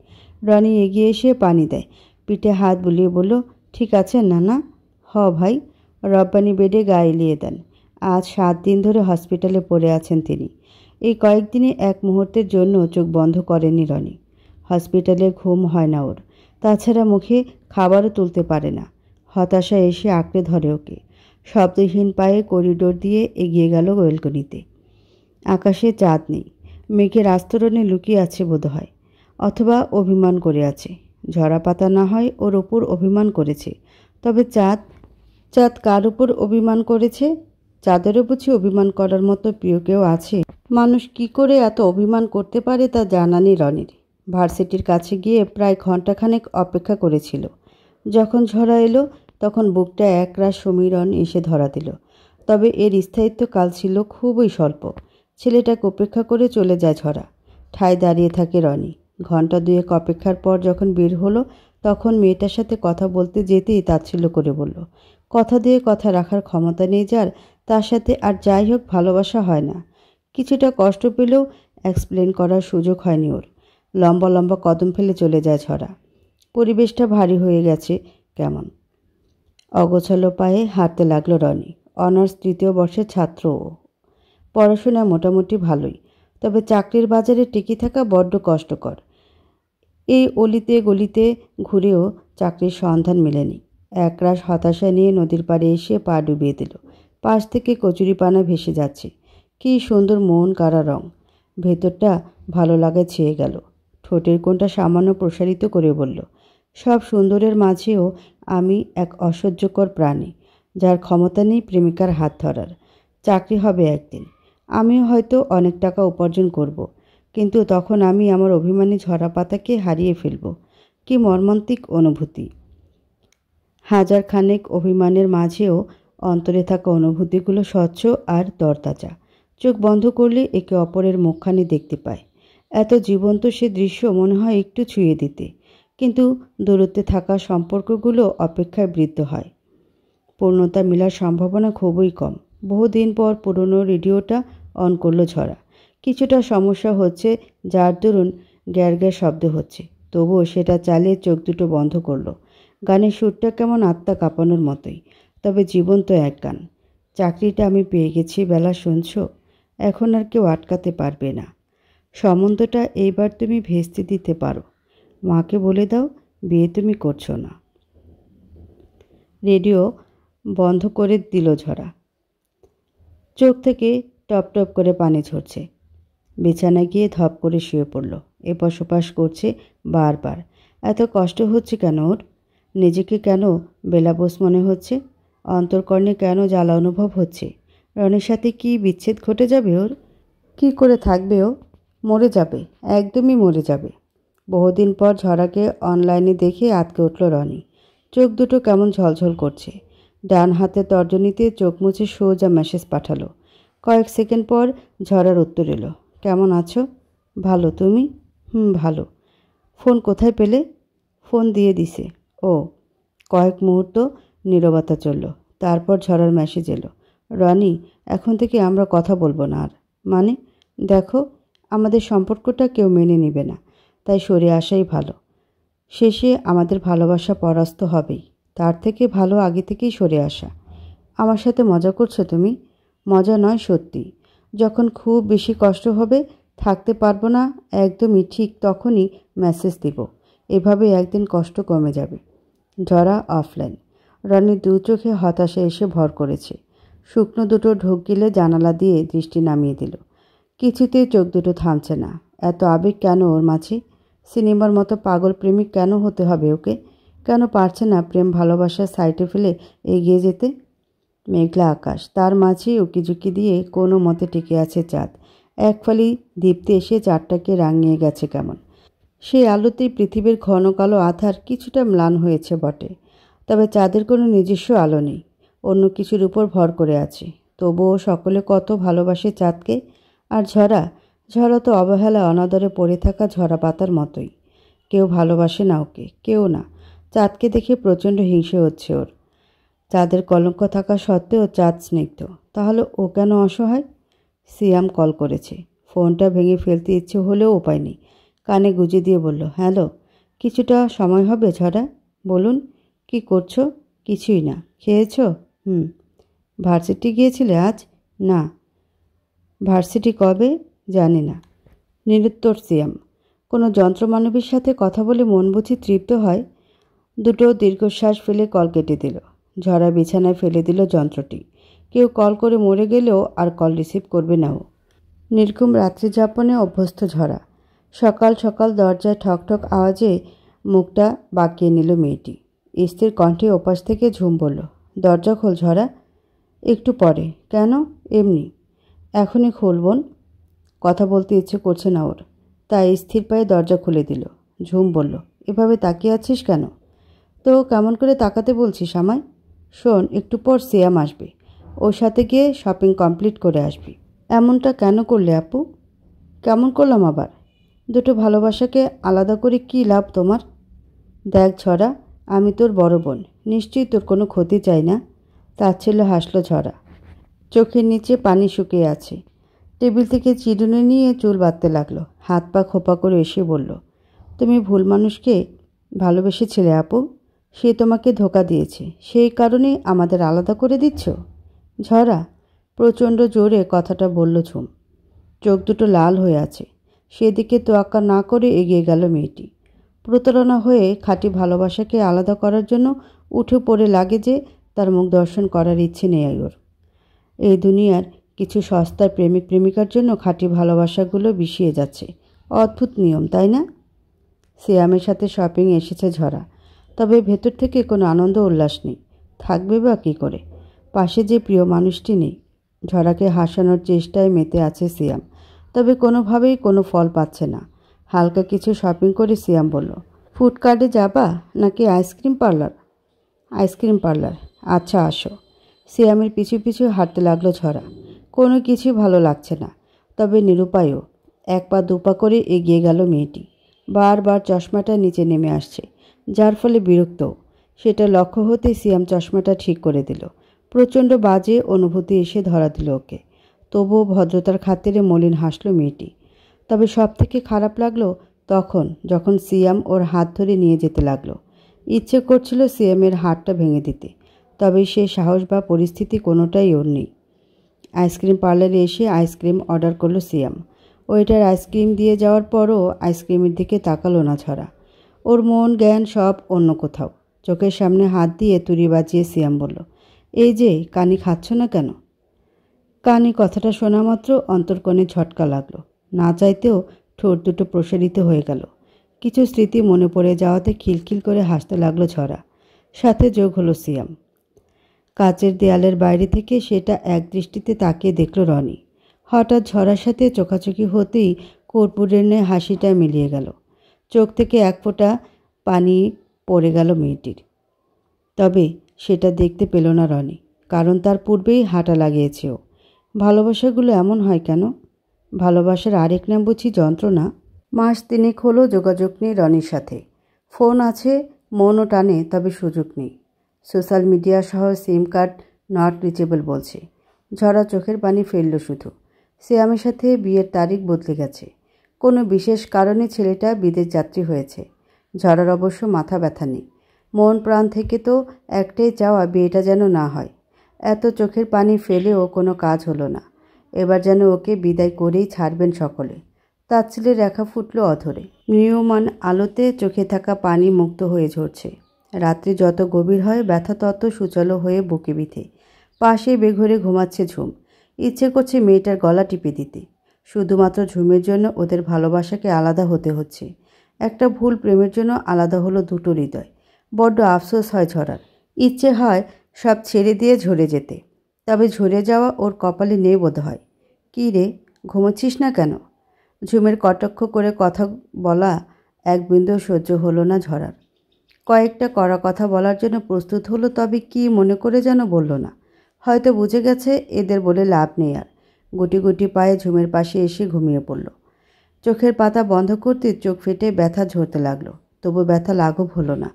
রনি এগিয়ে এসে পানি দেয়। পিঠে হাত বুলিয়ে বলল, ঠিক আছেন নানা? হ ভাই। রব্বানি বেডে গা এলিয়ে দেন। আজ 7 দিন ধরে হসপিটালে পড়ে আছেন তিনি। এই কয়েকদিনে এক মুহূর্তের জন্য চোখ বন্ধ করেনি রনি। হসপিটালে ঘুম হয় না ওর। তাছাড়া মুখে খাবারও তুলতে পারে না। হতাশা এসে আঁকড়ে ধরে ওকে। শব্দহীন পায়ে করিডোর দিয়ে এগিয়ে গেল ওয়েলকনিতে। আকাশে চাঁদ নেই। মেঘের আস্তরণে লুকিয়ে আছে বোধহয়, অথবা অভিমান করে আছে। ঝরা পাতা না হয় ওর ওপর অভিমান করেছে, তবে চাঁদ? চাঁদ কার উপর অভিমান করেছে? চাঁদেরও বুঝি অভিমান করার মতো প্রিয় কেউ আছে? মানুষ কি করে এত অভিমান করতে পারে তা জানা নেই রনির। ভার্সিটির কাছে গিয়ে প্রায় ঘণ্টাখানেক অপেক্ষা করেছিল। যখন ঝরা এলো তখন বুকটা একরাশ সমীরণ এসে ধরা দিল। তবে এর স্থায়িত্বকাল ছিল খুবই স্বল্প। ছেলেটাকে উপেক্ষা করে চলে যায় ঝরা। ঠায় দাঁড়িয়ে থাকে রনি। ঘণ্টা 2 অপেক্ষার পর যখন বের হলো তখন মেয়েটার সাথে কথা বলতে যেতেই তাচ্ছিল্য করে বলল, কথা দিয়ে কথা রাখার ক্ষমতা নেই যার, তার সাথে আর যাই হোক ভালোবাসা হয় না। কিছুটা কষ্ট পেলেও এক্সপ্লেন করার সুযোগ হয়নি ওর। লম্বা লম্বা কদম ফেলে চলে যায় ঝরা। পরিবেশটা ভারী হয়ে গেছে কেমন। অগোছালো পায়ে হাঁটতে লাগলো রনি। অনার্স 3য় বর্ষের ছাত্র ও। পড়াশোনা মোটামুটি ভালোই, তবে চাকরির বাজারে টিকে থাকা বড্ড কষ্টকর। এই অলিতে গলিতে ঘুরেও চাকরির সন্ধান মেলেনি। একরাশ হতাশা নিয়ে নদীর পাড়ে এসে পা ডুবিয়ে দিল। পাশ থেকে কচুরিপানা ভেসে যাচ্ছে। কী সুন্দর মন কাড়া রং। ভেতরটা ভালো লাগায় ছেয়ে গেল। ঠোঁটের কোণটা সামান্য প্রসারিত করে বলল, সব সুন্দরের মাঝেও আমি এক অসহ্যকর প্রাণী, যার ক্ষমতা নেই প্রেমিকার হাত ধরার। চাকরি হবে একদিন, আমিও হয়তো অনেক টাকা উপার্জন করব, কিন্তু তখন আমি আমার অভিমানী ঝরা পাতাকে হারিয়ে ফেলব। কি মর্মান্তিক অনুভূতি! হাজার খানেক অভিমানের মাঝেও অন্তরে থাকা অনুভূতিগুলো স্বচ্ছ আর তরতাজা। চোখ বন্ধ করলে একে অপরের মুখখানি দেখতে পায়। এত জীবন্ত সে দৃশ্য মনে হয় একটু ছুঁয়ে দিতে, কিন্তু দূরত্বে থাকা সম্পর্কগুলো অপেক্ষায় বৃদ্ধ হয়। পূর্ণতা মেলার সম্ভাবনা খুবই কম। বহুদিন পর পুরনো রেডিওটা অন করলো ঝরা। কিছুটা সমস্যা হচ্ছে, যার দরুন গ্যার গ্যার শব্দ হচ্ছে। তবুও সেটা চালিয়ে চোখ দুটো বন্ধ করলো। গানের সুরটা কেমন আত্মা কাঁপানোর মতোই, তবে জীবন্ত এক গান। চাকরিটা আমি পেয়ে গেছি বেলা, শুনছ? এখন আর কেউ আটকাতে পারবে না। সম্বন্ধটা এইবার তুমি ভেস্তে দিতে পারো। মাকে বলে দাও বিয়ে তুমি করছো না। রেডিও বন্ধ করে দিল ঝরা। চোখ থেকে টপ টপ করে পানি ঝরছে। বিছানায় গিয়ে ধপ করে শুয়ে পড়ল। এপাশ ওপাশ করছে বারবার। এত কষ্ট হচ্ছে কেন ওর? নিজেকে কেন বেলাবোস মনে হচ্ছে? অন্তর্কর্ণে কেন জ্বালা অনুভব হচ্ছে? রনির সাথে কি বিচ্ছেদ ঘটে যাবে ওর? কি করে থাকবে ও? মরে যাবে, একদমই মরে যাবে। বহুদিন পর ঝরাকে অনলাইনে দেখে আঁতকে উঠল রনি। চোখ দুটো কেমন ঝলঝল করছে। ডান হাতে তর্জনীতে চোখ মুছে সোজা মেসেজ পাঠালো। কয়েক সেকেন্ড পর ঝরার উত্তর এলো, কেমন আছো? ভালো, তুমি? ভালো। ফোন কোথায় পেলে? ফোন দিয়ে দিছে। ও। কয়েক মুহূর্ত নীরবতা চলল। তারপর ঝরার মেসেজ এলো, রনি, এখন থেকে আমরা কথা বলবো না আর। মানে? দেখো, আমাদের সম্পর্কটা কেউ মেনে নেবে না, তাই সরে আসাই ভালো। শেষে আমাদের ভালোবাসা পরাস্ত হবেই। তার থেকে ভালো আগে থেকেই সরে আসা। আমার সাথে মজা করছো তুমি? মজা নয়, সত্যি। যখন খুব বেশি কষ্ট হবে, থাকতে পারবো না একদমই, ঠিক তখনই মেসেজ দিব। এভাবে একদিন কষ্ট কমে যাবে। ঝরা অফলাইন। রনির দু চোখে হতাশা এসে ভর করেছে। শুকনো দুটো ঢোক গিলে জানালা দিয়ে দৃষ্টি নামিয়ে দিল। কিছুতেই চোখ দুটো থামছে না। এত আবেগ কেন ওর মাঝে? সিনেমার মতো পাগল প্রেমিক কেন হতে হবে ওকে? কেন পারছে না প্রেম ভালোবাসার সাইডে ফেলে এগিয়ে যেতে? মেঘলা আকাশ, তার মাঝেই উকিঝুঁকি দিয়ে কোনো মতে টিকে আছে চাঁদ। এক ফালি দীপ্তি এসে চাঁদটাকে রাঙিয়ে গেছে কেমন। সেই আলোতেই পৃথিবীর ঘন কালো আধার কিছুটা ম্লান হয়েছে বটে, তবে চাঁদের কোনো নিজস্ব আলো নেই, অন্য কিছুর উপর ভর করে আছে। তবুও সকলে কত ভালোবাসে চাঁদকে। আর ঝরা, ঝরা তো অবহেলা অনাদরে পড়ে থাকা ঝরা পাতার মতোই। কেউ ভালোবাসে না ওকে, কেউ না। চাঁদকে দেখে প্রচণ্ড হিংসে হচ্ছে ওর। চাঁদের কলঙ্ক থাকা সত্ত্বেও চাঁদ স্নিগ্ধ, তাহলে ও কেন অসহায়? সিয়াম কল করেছে। ফোনটা ভেঙে ফেলতে ইচ্ছে হলেও উপায় নেই। কানে গুঁজে দিয়ে বলল, হ্যালো, কিছুটা সময় হবে ঝরা? বলুন। কি করছো? কিছুই না। খেয়েছো? ভার্সিটি গিয়েছিলে আজ? না। ভার্সিটি কবে? জানি না। নিরুত্তর সিয়াম। কোনো যন্ত্রমানবের সাথে কথা বলে মন বুঝি তৃপ্ত হয়? দুটো দীর্ঘশ্বাস ফেলে কল কেটে দিল। ঝরা বিছানায় ফেলে দিল যন্ত্রটি। কেউ কল করে মরে গেলেও আর কল রিসিভ করবে না ও। নির্ঘুম রাত্রি যাপনে অভ্যস্ত ঝরা। সকাল সকাল দরজায় ঠকঠক আওয়াজে মুখটা বাঁকিয়ে নিল মেয়েটি। স্থির কণ্ঠে ওপাশ থেকে ঝুম বলল, দরজা খোল ঝরা। একটু পরে। কেন? এমনি। এখনই খোল বোন। কথা বলতে ইচ্ছে করছে না ওর, তাই স্থির পায়ে দরজা খুলে দিল। ঝুম বলল, এভাবে তাকিয়ে আছিস কেন? তো কেমন করে তাকাতে বলছিস আমায়? শোন, একটু পর সিয়াম আসবে, ওর সাথে গিয়ে শপিং কমপ্লিট করে আসবি। এমনটা কেন করলে আপু? কেমন করলাম আবার? দুটো ভালোবাসাকে আলাদা করে কী লাভ তোমার? দেখ ঝরা, আমি তোর বড় বোন, নিশ্চয়ই তোর কোনো ক্ষতি চাই না। তাচ্ছিল্য হাসল ঝরা। চোখের নিচে পানি শুকিয়ে আছে। টেবিল থেকে চিরুনি নিয়ে চুল বাঁধতে লাগলো। হাত পা খোপা করে এসে বলল, তুমি ভুল মানুষকে ভালোবেসেছিলে আপু। সে তোমাকে ধোঁকা দিয়েছে, সেই কারণেই আমাদের আলাদা করে দিচ্ছ? ঝরা, প্রচণ্ড জোরে কথাটা বলল ঝুম। চোখ দুটো লাল হয়ে আছে। সেদিকে তোয়াক্কা না করে এগিয়ে গেল মেয়েটি। প্রতারণা হয়ে খাঁটি ভালোবাসাকে আলাদা করার জন্য উঠে পড়ে লাগে যে তার মুখ দর্শন করার ইচ্ছে নেই ওর। এই দুনিয়ার কিছু সস্তার প্রেমিক প্রেমিকার জন্য খাঁটি ভালোবাসাগুলো বিষিয়ে যাচ্ছে। অদ্ভুত নিয়ম, তাই না? সিয়ামের সাথে শপিংয়ে এসেছে ঝরা, তবে ভেতর থেকে কোনো আনন্দ উল্লাস নেই। থাকবে বা কী করে? পাশে যে প্রিয় মানুষটি নেই। ঝরাকে হাসানোর চেষ্টায় মেতে আছে সিয়াম, তবে কোনোভাবেই কোনো ফল পাচ্ছে না। হালকা কিছু শপিং করে সিয়াম বলল, ফুডকার্টে যাবা নাকি আইসক্রিম পার্লার? Ice cream parlour. আচ্ছা আসো। সিয়ামের পিছু পিছু হাঁটতে লাগলো ঝরা। কোনো কিছুই ভালো লাগছে না, তবে নিরুপায়ও। এক পা দুপা করে এগিয়ে গেল মেয়েটি। বারবার চশমাটা নিচে নেমে আসছে, যার ফলে বিরক্ত। সেটা লক্ষ্য হতেই সিয়াম চশমাটা ঠিক করে দিল। প্রচণ্ড বাজে অনুভূতি এসে ধরা দিল ওকে। তবুও ভদ্রতার খাতিরে মলিন হাসল মেয়েটি। তবে সব থেকে খারাপ লাগলো যখন সিয়াম ওর হাত ধরে নিয়ে যেতে লাগলো। ইচ্ছে করছিল সিয়ামের হাতটা ভেঙে দিতে, তবে সে সাহস বা পরিস্থিতি কোনোটাই ওর নেই। আইসক্রিম পার্লারে এসে আইসক্রিম অর্ডার করলো সিয়াম। ওয়েটার আইসক্রিম দিয়ে যাওয়ার পরও আইসক্রিমের দিকে তাকালো না ঝরা। ওর মন জ্ঞান সব অন্য কোথাও। চোখের সামনে হাত দিয়ে তুড়ি বাজিয়ে সিয়াম বলল, এই যে কানি খাচ্ছ না কেন? কানি কথাটা শোনা মাত্র অন্তর্কণে ঝটকা লাগলো। না চাইতেও ঠোঁট দুটো প্রসারিত হয়ে গেল। কিছু স্মৃতি মনে পড়ে যাওয়াতে খিলখিল করে হাসতে লাগলো ঝরা। সাথে যোগ হলো সিয়াম। কাচের দেয়ালের বাইরে থেকে সেটা এক দৃষ্টিতে তাকিয়ে দেখল রনি। হঠাৎ ঝরার সাথে চোখাচোখি হতেই কর্পূরের ন্যায় হাসিটা মিলিয়ে গেল। চোখ থেকে এক ফোঁটা পানি পড়ে গেল মেয়েটির। তবে সেটা দেখতে পেল না রনি, কারণ তার পূর্বেই হাঁটা লাগিয়েছে ও। ভালোবাসাগুলো এমন হয় কেন? ভালোবাসার আরেক নাম বুঝি যন্ত্রণা। মাস তিনেক হলো যোগাযোগ নেই রনির সাথে। ফোন আছে, মনও টানে, তবে সুযোগ নেই। সোশ্যাল মিডিয়া সহ সিম কার্ড নট রিচেবল বলছে। ঝরা চোখের পানি ফেলল শুধু। সিয়ামের সাথে বিয়ের তারিখ বদলে গেছে। কোনো বিশেষ কারণে ছেলেটা বিদেশ যাত্রী হয়েছে। ঝরার অবশ্য মাথা ব্যথা নেই। মন প্রাণ থেকে তো একটাই চাওয়া, বিয়েটা যেন না হয়। এত চোখের পানি ফেলেও কোনো কাজ হলো না। এবার যেন ওকে বিদায় করেই ছাড়বেন সকলে। তাচ্ছিলের রেখা ফুটল অধরে। নিয়মান আলোতে চোখে থাকা পানি মুক্ত হয়ে ঝরছে। রাত্রি যত গভীর হয় ব্যথা তত সুচল হয়ে বুকে বিঁধে। পাশে বেঘরে ঘুমাচ্ছে ঝুম। ইচ্ছে করছে মেয়েটার গলা টিপে দিতে। শুধুমাত্র ঝুমের জন্য ওদের ভালোবাসাকে আলাদা হতে হচ্ছে। একটা ভুল প্রেমের জন্য আলাদা হলো দুটো হৃদয়। বড্ড আফসোস হয় ঝরার। ইচ্ছে হয় সব ছেড়ে দিয়ে ঝরে যেতে, তবে ঝরে যাওয়া ওর কপালে নেই বোধ হয়। কী রে, ঘুমোচ্ছিস না কেন? ঝুমের কটাক্ষ করে কথা বলা এক বিন্দু সহ্য হলো না ঝরার। কয়েকটা কড়া কথা বলার জন্য প্রস্তুত হলো, তবে কি মনে করে যেন বলল না। হয়তো বুঝে গেছে এদের বলে লাভ নেই আর। গুটি গুটি পায়ে ঝুমের পাশে এসে ঘুমিয়ে পড়ল। চোখের পাতা বন্ধ করতে চোখ ফেটে ব্যথা ঝরতে লাগলো। তবু ব্যথা লাঘব হলো না।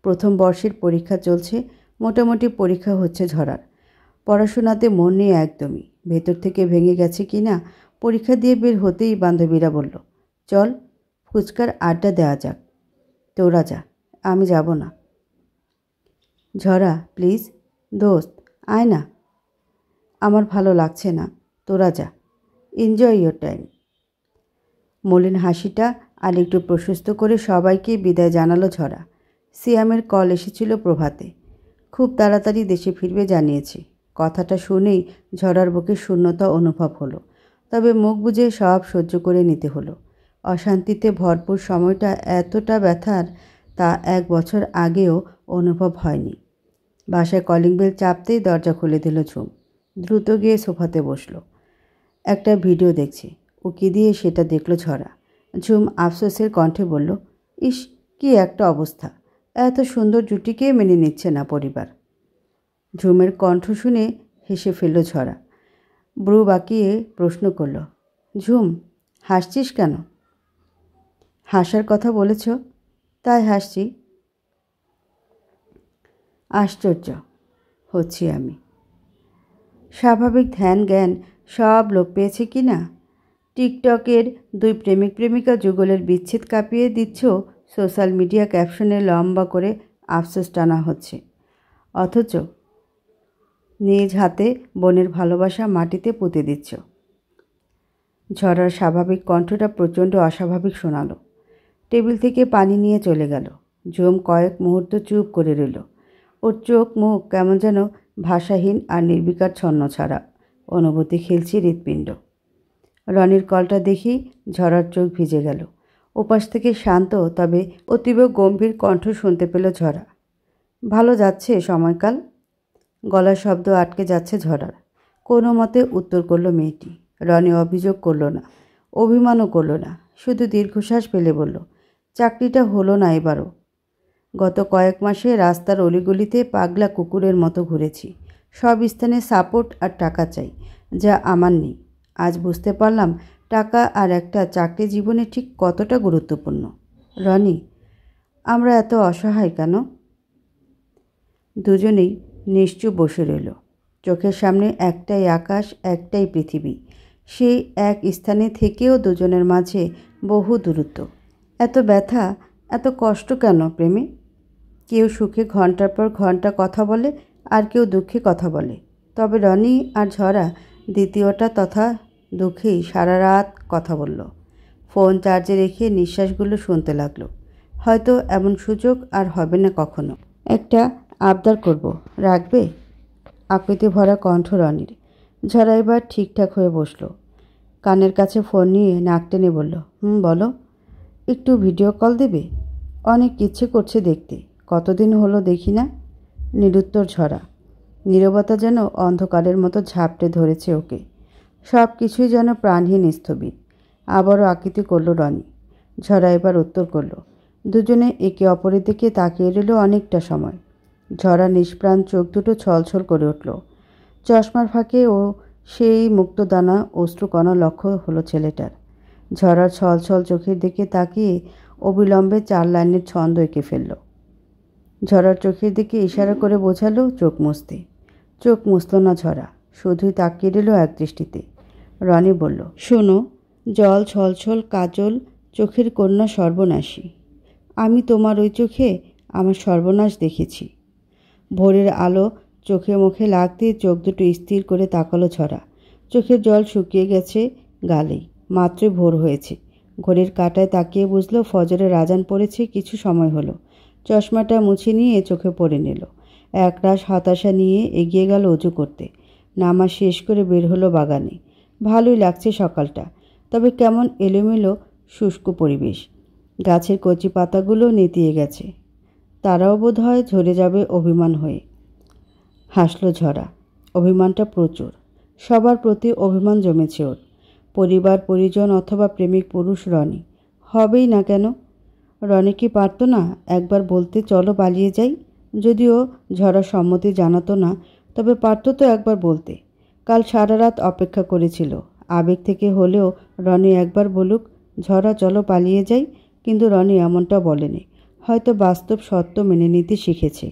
প্রথম বর্ষের পরীক্ষা চলছে। মোটামুটি পরীক্ষা হচ্ছে ঝরার। পড়াশোনাতে মন নেই একদমই। ভেতর থেকে ভেঙে গেছে কি না, পরীক্ষা দিয়ে বের হতেই বান্ধবীরা বলল, চল ফুচকার আড্ডা দেওয়া যাক। তোরা যা, আমি যাব না। ঝরা প্লিজ, দোস্ত আয় না। আমার ভালো লাগছে না, তোরা যা। Enjoy your time. মলিন হাসিটা আর একটু প্রশস্ত করে সবাইকে বিদায় জানালো ঝরা। সিয়ামের কল এসেছিল প্রভাতে। খুব তাড়াতাড়ি দেশে ফিরবে জানিয়েছে। কথাটা শুনেই ঝরার বুকে শূন্যতা অনুভব হলো। তবে মুখ বুজে সব সহ্য করে নিতে হলো। অশান্তিতে ভরপুর সময়টা এতটা ব্যথার তা 1 বছর আগেও অনুভব হয়নি। বাসায় কলিং বেল চাপতেই দরজা খুলে দিল ঝুম। দ্রুত গিয়ে সোফাতে বসলো। একটা ভিডিও দেখছে। উকি দিয়ে সেটা দেখল ঝরা। ঝুম আফসোসের কণ্ঠে বলল, ইস কি একটা অবস্থা! এত সুন্দর জুটিকে মেনে নিচ্ছে না পরিবার। ঝুমের কণ্ঠ শুনে হেসে ফেলল ঝরা। ব্রু বাঁকিয়ে প্রশ্ন করল, ঝুম হাসছিস কেন? হাসার কথা বলেছ তাই হাসছি। আশ্চর্য হচ্ছি আমি। স্বাভাবিক ধ্যান জ্ঞান সব লোপ পেয়েছে কি না? টিকটকের 2 প্রেমিক প্রেমিকা যুগলের বিচ্ছেদ কাঁপিয়ে দিচ্ছ, সোশ্যাল মিডিয়া ক্যাপশনে লম্বা করে আফসোস টানা হচ্ছে, অথচ নিজ হাতে বোনের ভালোবাসা মাটিতে পুঁতে দিচ্ছ। ঝরার স্বাভাবিক কণ্ঠটা প্রচণ্ড অস্বাভাবিক শোনালো। টেবিল থেকে পানি নিয়ে চলে গেল। ঝুম কয়েক মুহূর্ত চুপ করে রইল। ওর চোখ মুখ কেমন যেন ভাষাহীন আর নির্বিকার ছন্ন ছাড়া। অনুভূতি খেলছে হৃৎপিণ্ড। রনির কলটা দেখি ঝরার চোখ ভিজে গেল। ওপাশ থেকে শান্ত তবে অতীব গম্ভীর কণ্ঠ শুনতে পেল ঝরা। ভালো যাচ্ছে সময়কাল? গলার শব্দ আটকে যাচ্ছে ঝরার। কোনো মতে উত্তর করল মেয়েটি। রনি অভিযোগ করল না, অভিমানও করল না, শুধু দীর্ঘশ্বাস ফেলে বলল, চাকরিটা হলো না এবারও। গত কয়েক মাসে রাস্তার অলিগলিতে পাগলা কুকুরের মতো ঘুরেছি। সব স্থানে সাপোর্ট আর টাকা চাই, যা আমার নেই। আজ বুঝতে পারলাম টাকা আর একটা চাকরি জীবনে ঠিক কতটা গুরুত্বপূর্ণ। রনি, আমরা এত অসহায় কেন? দুজনেই নিশ্চুপ বসে রইল। চোখের সামনে একটাই আকাশ, একটাই পৃথিবী। সেই এক স্থানে থেকেও দুজনের মাঝে বহু দূরত্ব। এত ব্যথা, এত কষ্ট কেন প্রেমে? কেউ সুখে ঘন্টার পর ঘন্টা কথা বলে, আর কেউ দুঃখে কথা বলে। তবে রনি আর ঝরা দ্বিতীয়টা তথা দুঃখেই সারা রাত কথা বলল। ফোন চার্জে রেখে নিঃশ্বাসগুলো শুনতে লাগলো। হয়তো এমন সুযোগ আর হবে না কখনো। একটা আবদার করব, রাখবে? আকুতি ভরা কণ্ঠ রনির। ঝরা এবার ঠিকঠাক হয়ে বসল। কানের কাছে ফোন নিয়ে নাক টেনে বলল, বলো। একটু ভিডিও কল দেবে? অনেক ইচ্ছে করছে দেখতে, কতদিন হলো দেখি না। নিরুত্তর ঝরা। নীরবতা যেন অন্ধকারের মতো ঝাপটে ধরেছে ওকে। সব কিছুই যেন প্রাণহীন স্থবির। আবারও আকুতি করল রনি। ঝরা এবার উত্তর করল। দুজনে একে অপরের দিকে তাকিয়ে রইল অনেকটা সময়। ঝরা নিষ্প্রাণ চোখ দুটো ছলছল করে উঠল। চশমার ফাঁকে ও সেই মুক্তদানা অশ্রুকণা লক্ষ্য হলো ছেলেটার। ঝরার ছলছল চোখের দিকে তাকিয়ে অবিলম্বে 4 লাইনের ছন্দ এঁকে ফেলল। ঝরার চোখের দিকে ইশারা করে বোঝালো চোখ মুছতে। চোখ মুছল না ঝরা, শুধুই তাকিয়ে রইল এক দৃষ্টিতে। রনি বলল, শোনো, জল ছলছল কাজল চোখের কন্যা সর্বনাশী। আমি তোমার ওই চোখে আমার সর্বনাশ দেখেছি। ভোরের আলো চোখে মুখে লাগতেই চোখ দুটো স্থির করে তাকালো ঝরা। চোখের জল শুকিয়ে গেছে গালেই। মাত্রই ভোর হয়েছে। ঘড়ির কাঁটায় তাকিয়ে বুঝলো ফজরের আজান পড়েছে। কিছু সময় হলো। চশমাটা মুছে নিয়ে চোখে পড়ে নিল। একরাশ হতাশা নিয়ে এগিয়ে গেল অজু করতে। নামাজ শেষ করে বের হলো বাগানে। ভালোই লাগছে সকালটা, তবে কেমন এলোমেলো শুষ্ক পরিবেশ। গাছের কচি পাতাগুলো নেতিয়ে গেছে। তারাও বোধ হয় ঝরে যাবে অভিমান হয়ে। হাসলো ঝরা। অভিমানটা প্রচুর। সবার প্রতি অভিমান জমেছে ওর। পরিবার পরিজন অথবা প্রেমিক পুরুষ রনি হবেই না কেন? রনি কি পারত না একবার বলতে, চলো পালিয়ে যাই? যদিও ঝরা সম্মতি জানাতো না, তবে পারত তো একবার বলতে। কাল সারা রাত অপেক্ষা করেছিল। আবেগ থেকে হলেও রনি একবার বলুক, ঝরা চলো পালিয়ে যাই। কিন্তু রনি এমনটা বলেনি। হয়তো বাস্তব সত্য মেনে নিতে শিখেছে।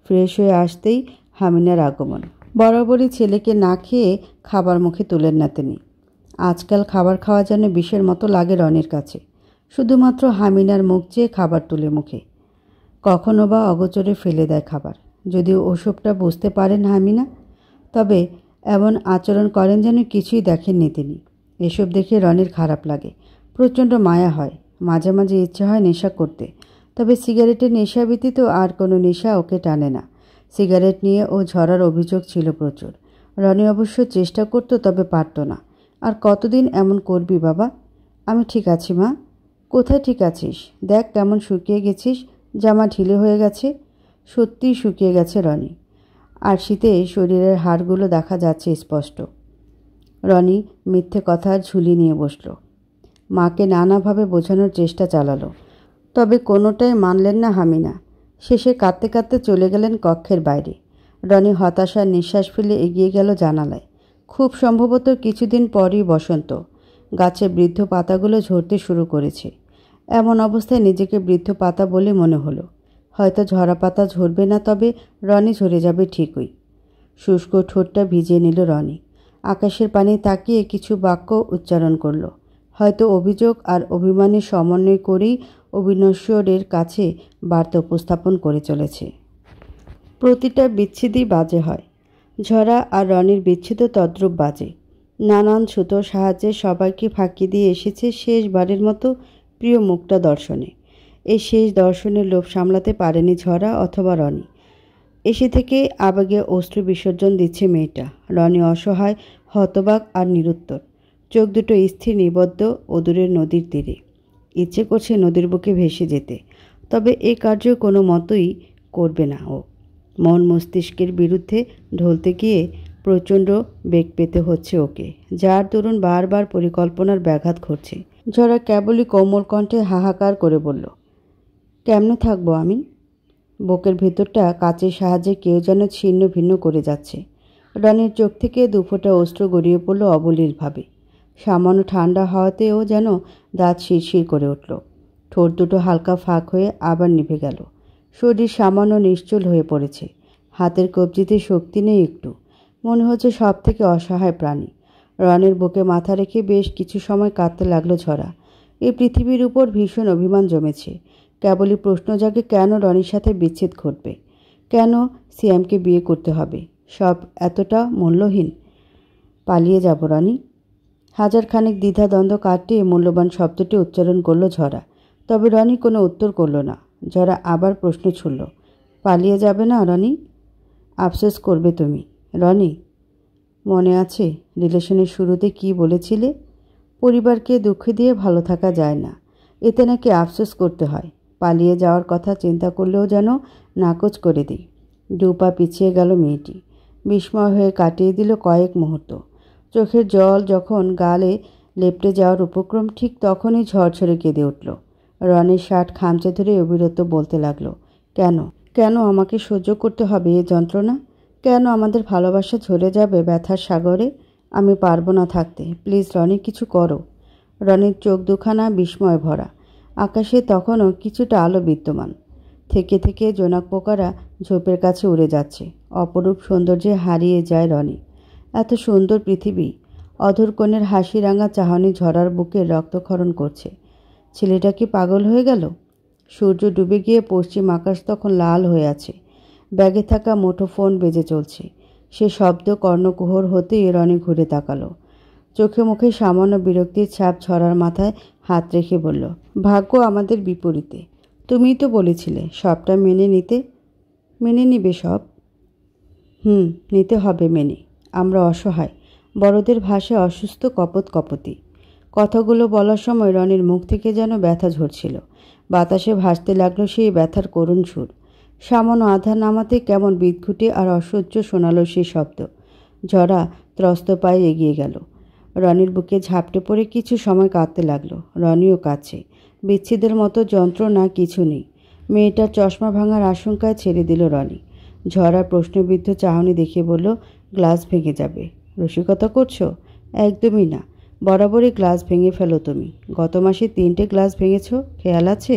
ফ্রেশ হয়ে আসতেই হামিনার আগমন। বরাবরই ছেলেকে না খেয়ে খাবার মুখে তুলেন না তিনি। আজকাল খাবার খাওয়া যেন বিষের মতো লাগে রনির কাছে। শুধুমাত্র হামিনার মুখ চেয়ে খাবার তুলে মুখে। কখনো বা অগোচরে ফেলে দেয় খাবার। যদিও ওসবটা বুঝতে পারেন হামিনা, তবে এমন আচরণ করেন যেন কিছুই দেখেননি তিনি। এসব দেখে রনির খারাপ লাগে, প্রচণ্ড মায়া হয়। মাঝে মাঝে ইচ্ছে হয় নেশা করতে, তবে সিগারেটের নেশা ব্যতীত আর কোনো নেশা ওকে টানে না। সিগারেট নিয়ে ও ঝরার অভিযোগ ছিল প্রচুর। রনি অবশ্য চেষ্টা করত, তবে পারত না। আর কতদিন এমন করবি বাবা? আমি ঠিক আছি মা। কোথায় ঠিক আছিস? দেখ কেমন শুকিয়ে গেছিস, জামা ঢিলে হয়ে গেছে। সত্যিই শুকিয়ে গেছে রনি। আর শীতে শরীরের হাড়গুলো দেখা যাচ্ছে স্পষ্ট। রনি মিথ্যে কথার ঝুলি নিয়ে বসল। মাকে নানাভাবে বোঝানোর চেষ্টা চালালো, তবে কোনোটাই মানলেন না হামিনা। শেষে কাঁদতে কাঁদতে চলে গেলেন কক্ষের বাইরে। রনি হতাশার নিঃশ্বাস ফেলে এগিয়ে গেল জানালায়। খুব সম্ভবত কিছুদিন পরই বসন্ত। গাছে বৃদ্ধ পাতাগুলো ঝরতে শুরু করেছে। এমন অবস্থায় নিজেকে বৃদ্ধ পাতা বলে মনে হলো। হয়তো ঝরা পাতা ঝরবে না, তবে রনি ঝরে যাবে ঠিকই। শুষ্ক ঠোঁটটা ভিজিয়ে নিল রনি। আকাশের পানে তাকিয়ে কিছু বাক্য উচ্চারণ করল। হয়তো অভিযোগ আর অভিমানের সমন্বয় করেই অবিনশ্বরের কাছে বার্তা উপস্থাপন করে চলেছে। প্রতিটা বিচ্ছেদই বাজে হয়। ঝরা আর রনির বিচ্ছেদ তদ্রূপ বাজে। নানান ছুতোর সাহায্যে সবাইকে ফাঁকি দিয়ে এসেছে শেষবারের মতো প্রিয় মুখটা দর্শনে। এই শেষ দর্শনের লোভ সামলাতে পারেনি ঝরা অথবা রনি। এসে থেকে আবেগে অশ্রু বিসর্জন দিচ্ছে মেয়েটা। রনি অসহায়, হতবাক আর নিরুত্তর। চোখ দুটো স্থির নিবদ্ধ অদূরের নদীর তীরে। ইচ্ছে করছে নদীর বুকে ভেসে যেতে, তবে এ কার্য কোনো মতোই করবে না ও। মন মস্তিষ্কের বিরুদ্ধে ঢলতে গিয়ে প্রচণ্ড বেগ পেতে হচ্ছে ওকে, যার দরুন বারবার পরিকল্পনার ব্যাঘাত ঘটছে। ঝরা কেবলই কোমল কণ্ঠে হাহাকার করে বলল, কেমনে থাকবো আমি? বুকের ভেতরটা কাচের সাহায্যে কেউ যেন ছিন্ন ভিন্ন করে যাচ্ছে। রনির চোখ থেকে দুফোঁটা অশ্রু গড়িয়ে পড়ল অবলীলভাবে। সামান্য ঠান্ডা হাওয়াতেও যেন দাঁত শিরশির করে উঠল। ঠোঁট দুটো হালকা ফাঁক হয়ে আবার নিভে গেল। শরীর সামান্য নিশ্চল হয়ে পড়েছে। হাতের কবজিতে শক্তি নেই একটু। মনে হচ্ছে সব থেকে অসহায় প্রাণী। রনির বুকে মাথা রেখে বেশ কিছু সময় কাঁদতে লাগলো ঝরা। এই পৃথিবীর উপর ভীষণ অভিমান জমেছে। কেবলই প্রশ্ন জাগে, কেন রনির সাথে বিচ্ছেদ ঘটবে? কেন সিয়ামকে বিয়ে করতে হবে? সব এতটা মূল্যহীন। পালিয়ে যাব রনি। হাজারখানেক দ্বিধাদ্বন্দ্ব কাটিয়ে মূল্যবান শব্দটি উচ্চারণ করল ঝরা। তবে রনি কোনো উত্তর করল না। ঝরা আবার প্রশ্ন ছুড়ল, পালিয়ে যাবে না রনি? আফসোস করবে তুমি রনি। মনে আছে রিলেশনের শুরুতে কি বলেছিলে? পরিবারকে দুঃখ দিয়ে ভালো থাকা যায় না, এতে নাকি আফসোস করতে হয়। পালিয়ে যাওয়ার কথা চিন্তা করলেও যেন নাকচ করে দিই। দুপা পিছিয়ে গেল মেয়েটি। বিস্ময় হয়ে কাটিয়ে দিল কয়েক মুহূর্ত। চোখের জল যখন গালে লেপটে যাওয়ার উপক্রম, ঠিক তখনই ঝরঝরে কেঁদে উঠল। রনির শার্ট খামচে ধরে অবিরত বলতে লাগলো, কেন কেন আমাকে সহ্য করতে হবে এ যন্ত্রণা? কেন আমাদের ভালোবাসা ঝরে যাবে ব্যথার সাগরে? আমি পারবো না থাকতে। প্লিজ রনি, কিছু করো। রনির চোখ দুখানা বিস্ময় ভরা। আকাশে তখনও কিছুটা আলো বিদ্যমান। থেকে থেকে জোনাক পোকারা ঝোপের কাছে উড়ে যাচ্ছে। অপরূপ সৌন্দর্যে হারিয়ে যায় রনি। এত সুন্দর পৃথিবী। অধর কোণের হাসি রাঙা চাহনি ঝরার বুকে রক্তক্ষরণ করছে। ছেলেটা কি পাগল হয়ে গেল? সূর্য ডুবে গিয়ে পশ্চিম আকাশ তখন লাল হয়ে আছে। ব্যাগে থাকা মুঠোফোন বেজে চলছে। সে শব্দ কর্ণকুহর হতেই রনি ঘুরে তাকালো। চোখে মুখে সামান্য বিরক্তির ছাপ ঝরার মাথায় হাত রেখে বলল, ভাগ্য আমাদের বিপরীতে। তুমিই তো বলেছিলে সবটা মেনে নিতে। মেনে নিবে সব? নিতে হবে মেনে। আমরা অসহায়। বড়দের ভাষায় অসুস্থ কপতি। কথাগুলো বলার সময় রনির মুখ থেকে যেন ব্যথা ঝরছিল। বাতাসে ভাসতে লাগলো সেই ব্যথার করুণ সুর। সামান্য আধার নামাতে কেমন বিদঘুটে আর অসহ্য শোনালো সেই শব্দ। ঝরা ত্রস্ত পায়ে এগিয়ে গেল। রনির বুকে ঝাপটে পড়ে কিছু সময় কাঁদতে লাগলো। রনিও কাঁদছে। বিচ্ছেদের মতো যন্ত্রণা কিছু নেই। মেয়েটার চশমা ভাঙার আশঙ্কায় ছেড়ে দিল রনি। ঝরা প্রশ্নবিদ্ধ চাহনি দেখিয়ে বলল, গ্লাস ভেঙে যাবে। রসিকতা করছো? একদমই না। বরাবরই গ্লাস ভেঙে ফেলো তুমি। গত মাসে 3টে গ্লাস ভেঙেছ, খেয়াল আছে?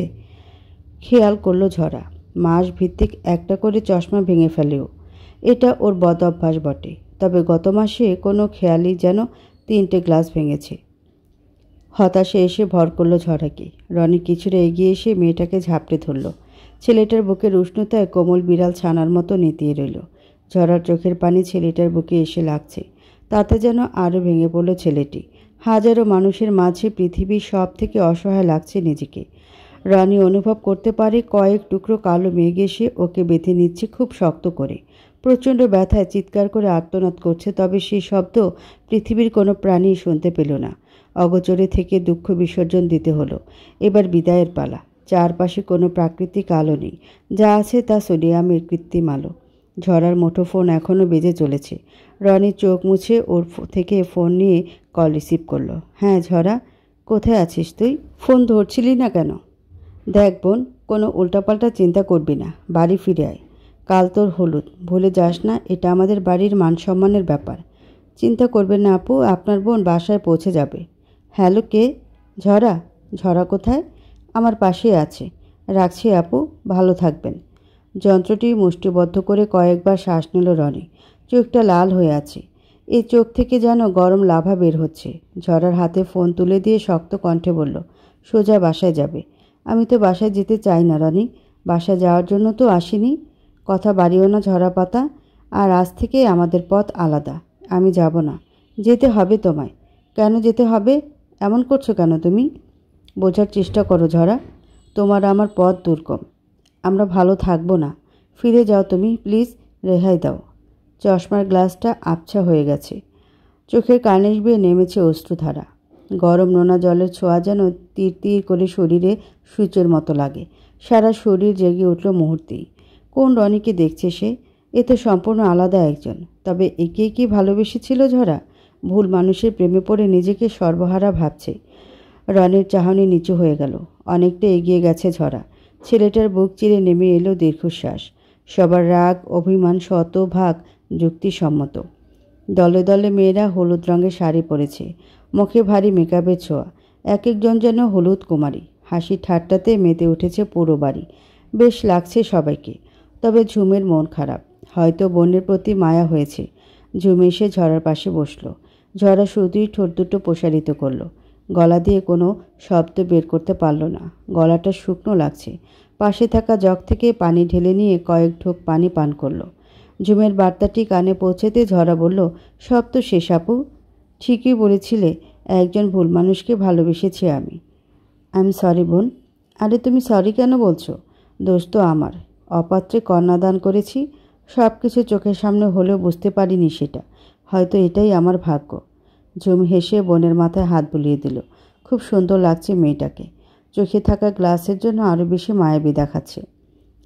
খেয়াল করলো ঝরা। মাস ভিত্তিক একটা করে চশমা ভেঙে ফেলেও। এটা ওর বদ অভ্যাস বটে। তবে গত মাসে কোনো খেয়ালই যেন 3টে গ্লাস ভেঙেছে। হতাশে এসে ভর করল ঝরাকে। রনি কিছুটা এগিয়ে এসে মেয়েটাকে ঝাপটে ধরল। ছেলেটার বুকের উষ্ণতায় কোমল বিড়াল ছানার মতো নেতিয়ে রইল। ঝরার চোখের পানি ছেলেটার বুকে এসে লাগছে। তাতে যেন আরও ভেঙে পড়ল ছেলেটি। হাজারো মানুষের মাঝে পৃথিবীর সব থেকে অসহায় লাগছে নিজেকে। রনি অনুভব করতে পারে কয়েক টুকরো কালো মেঘ এসে ওকে বেঁধে নিচ্ছে খুব শক্ত করে। প্রচণ্ড ব্যথায় চিৎকার করে আর্তনাদ করছে, তবে সেই শব্দ পৃথিবীর কোনো প্রাণী শুনতে পেল না। অগোচরে থেকে দুঃখ বিসর্জন দিতে হলো। এবার বিদায়ের পালা। চারপাশে কোনো প্রাকৃতিক আলো নেই। যা আছে তা সোডিয়ামের কৃত্রিম আলো। ঝরার মুঠোফোন এখনও বেজে চলেছে। রনি চোখ মুছে ওর থেকে ফোন নিয়ে কল রিসিভ করলো। হ্যাঁ ঝরা, কোথায় আছিস তুই? ফোন ধরছিলি না কেন? দেখ বোন, কোনো উল্টাপাল্টা চিন্তা করবি না। বাড়ি ফিরে আয়। কাল তোর হলুদ, ভুলে যাস না। এটা আমাদের বাড়ির মান সম্মানের ব্যাপার। চিন্তা করবেন না আপু, আপনার বোন বাসায় পৌঁছে যাবে। হ্যালো, কে? ঝরা? ঝরা কোথায়? আমার পাশেই আছে। রাখছি আপু, ভালো থাকবেন। যন্ত্রটি মুষ্টিবদ্ধ করে কয়েকবার শ্বাস নিল রনি। চোখটা লাল হয়ে আছে। এই চোখ থেকে যেন গরম লাভা বের হচ্ছে। ঝরার হাতে ফোন তুলে দিয়ে শক্ত কণ্ঠে বলল, সোজা বাসায় যাবে। আমি তো বাসায় যেতে চাই না রনি। বাসায় যাওয়ার জন্য তো আসিনি। কথা বাড়িও না ঝরা পাতা। আর আজ থেকে আমাদের পথ আলাদা। আমি যাব না। যেতে হবে তোমায়। কেন যেতে হবে? এমন করছো কেন তুমি? বোঝার চেষ্টা করো ঝরা। তোমার আমার পথ দুর্গম। আমরা ভালো থাকবো না। ফিরে যাও তুমি, প্লিজ। রেহাই দাও। চশমার গ্লাসটা আবছা হয়ে গেছে। চোখের কার্নিশ বেয়ে নেমেছে অশ্রুধারা। গরম নোনা জলের ছোঁয়া যেন তীর তীর করে শরীরে সূচের মতো লাগে। সারা শরীর জেগে উঠল মুহূর্তেই। কোন রনিকে দেখছে সে? এ তো সম্পূর্ণ আলাদা একজন। তবে একে কি ভালোবেসেছিল ঝরা? ভুল মানুষের প্রেমে পড়ে নিজেকে সর্বহারা ভাবছে। রনির চাহনি নিচু হয়ে গেল। অনেকটা এগিয়ে গেছে ঝরা। ছেলেটার বুক চিরে নেমে এলো দীর্ঘশ্বাস। সবার রাগ অভিমান শতভাগ যুক্তিসম্মত। দলে দলে মেয়েরা হলুদ রঙের শাড়ি পরেছে, মুখে ভারী মেকআপের ছোঁয়া। এক একজন যেন হলুদ কুমারী। হাসি ঠাট্টাতে মেতে উঠেছে পুরো বাড়ি। বেশ লাগছে সবাইকে। তবে ঝুমের মন খারাপ। হয়তো বোনের প্রতি মায়া হয়েছে। ঝুম এসে ঝরার পাশে বসল। ঝরা শুধুই ঠোঁট দুটো প্রসারিত করল। গলা দিয়ে কোনো শব্দ বের করতে পারল না। গলাটা শুকনো লাগছে। পাশে থাকা জগ থেকে পানি ঢেলে নিয়ে কয়েক ঢোক পানি পান করল। ঝুমের বার্তাটি কানে পৌঁছাতে ঝরা বলল, সব তো শেষ আপু। ঠিকই বলেছিলে, একজন ভুল মানুষকে ভালোবেসেছি আমি। আই এম সরি বোন। আরে তুমি সরি কেন বলছো? দোষ তো আমার। অপাত্রে কন্যাদান করেছি। সব কিছু চোখের সামনে হলেও বুঝতে পারিনি সেটা। হয়তো এটাই আমার ভাগ্য। ঝুম হেসে বোনের মাথায় হাত বুলিয়ে দিল। খুব সুন্দর লাগছে মেয়েটাকে। চোখে থাকা গ্লাসের জন্য আরও বেশি মায়াবী দেখাচ্ছে।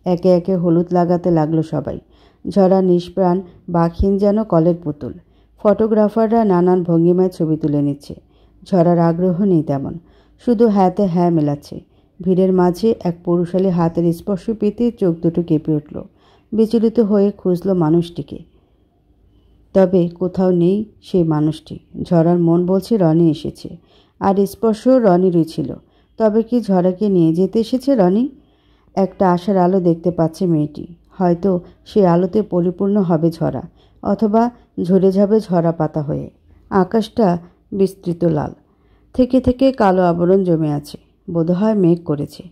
একে একে হলুদ লাগাতে লাগলো সবাই। ঝরা নিষ্প্রাণ বাকহীন যেন কলের পুতুল। ফটোগ্রাফাররা নানান ভঙ্গিমায় ছবি তুলে নিচ্ছে। ঝরার আগ্রহ নেই তেমন, শুধু হ্যাঁতে হ্যাঁ মেলাচ্ছে। ভিড়ের মাঝে এক পুরুষালী হাতের স্পর্শ পেতে চোখ দুটো কেঁপে উঠল। বিচলিত হয়ে খুঁজল মানুষটিকে। তবে কোথাও নেই সেই মানুষটি। ঝরার মন বলছে রনি এসেছে, আর স্পর্শ রনিরই ছিল। তবে কি ঝরাকে নিয়ে যেতে এসেছে রনি? একটা আশার আলো দেখতে পাচ্ছে মেয়েটি। হয়তো সেই আলোতে পরিপূর্ণ হবে ঝরা, অথবা ঝরে যাবে ঝরা পাতা হয়ে। আকাশটা বিস্তৃত লাল, থেকে থেকে কালো আবরণ জমে আছে। বোধহয় মেঘ করেছে।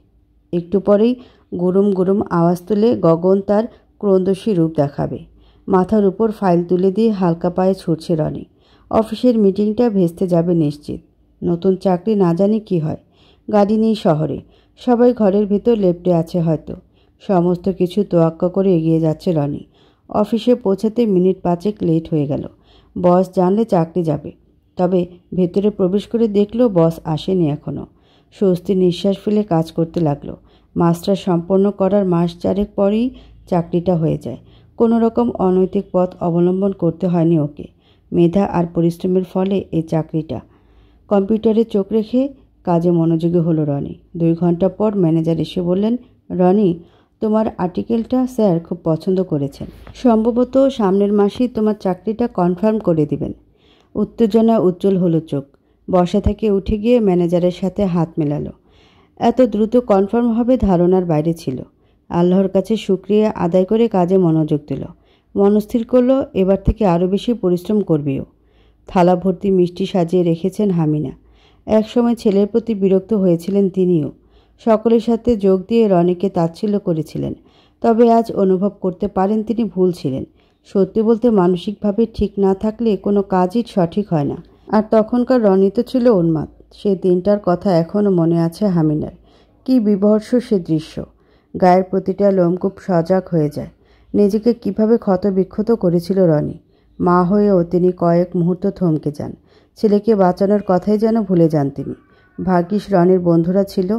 একটু পরেই গুরুম গুরুম আওয়াজ তুলে গগন তার ক্রন্দসী রূপ দেখাবে। মাথার উপর ফাইল তুলে দিয়ে হালকা পায়ে ছুটছে রনি। অফিসের মিটিংটা ভেস্তে যাবে নিশ্চিত। নতুন চাকরি না জানি কি হয়। গাড়ি নেই শহরে। সবাই ঘরের ভেতর লেপ্টে আছে হয়তো। সমস্ত কিছু তোয়াক্কা করে এগিয়ে যাচ্ছে রনি। অফিসে পৌঁছাতে মিনিট 5 লেট হয়ে গেল। বস জানলে চাকরি যাবে। তবে ভেতরে প্রবেশ করে দেখল বস আসেনি এখনও। স্বস্তি নিঃশ্বাস ফেলে কাজ করতে লাগলো। মাস্টার সম্পন্ন করার মাস 4 পরেই চাকরিটা হয়ে যায়। কোনো রকম অনৈতিক পথ অবলম্বন করতে হয়নি ওকে। মেধা আর পরিশ্রমের ফলে এই চাকরিটা। কম্পিউটারে চোখ রেখে কাজে মনোযোগী হলো রনি। 2 ঘন্টা পর ম্যানেজার এসে বললেন, রনি, তোমার আর্টিকেলটা স্যার খুব পছন্দ করেছেন। সম্ভবত সামনের মাসেই তোমার চাকরিটা কনফার্ম করে দিবেন। উত্তেজনা উজ্জ্বল হলো চোখ। বসা থেকে উঠে গিয়ে ম্যানেজারের সাথে হাত মেলালো। এত দ্রুত কনফার্ম হবে ধারণার বাইরে ছিল। আল্লাহর কাছে শুকরিয়া আদায় করে কাজে মনোযোগ দিল। মনস্থির করলো এবার থেকে আরও বেশি পরিশ্রম করবেও। থালা ভর্তি মিষ্টি সাজিয়ে রেখেছেন হামিনা। একসময় ছেলের প্রতি বিরক্ত হয়েছিলেন তিনিও। সকলের সাথে যোগ দিয়ে রনিকে তাচ্ছিল্য করেছিলেন। তবে আজ অনুভব করতে পারেন তিনি ভুল ছিলেন। সত্যি বলতে মানসিকভাবে ঠিক না থাকলে কোনো কাজই সঠিক হয় না। আর তখনকার রনি তো ছিল উন্মাদ। সে দিনটার কথা এখনও মনে আছে হামিনার। কি বিভৎস সে দৃশ্য! গায়ের প্রতিটা লোমকূপ সজাগ হয়ে যায়। নিজেকে কিভাবে ক্ষতবিক্ষত করেছিল রনি। মা হয়েও তিনি কয়েক মুহূর্ত থমকে যান। ছেলেকে বাঁচানোর কথাই যেন ভুলে যান তিনি। ভাগ্যিস রনির বন্ধুরা ছিল,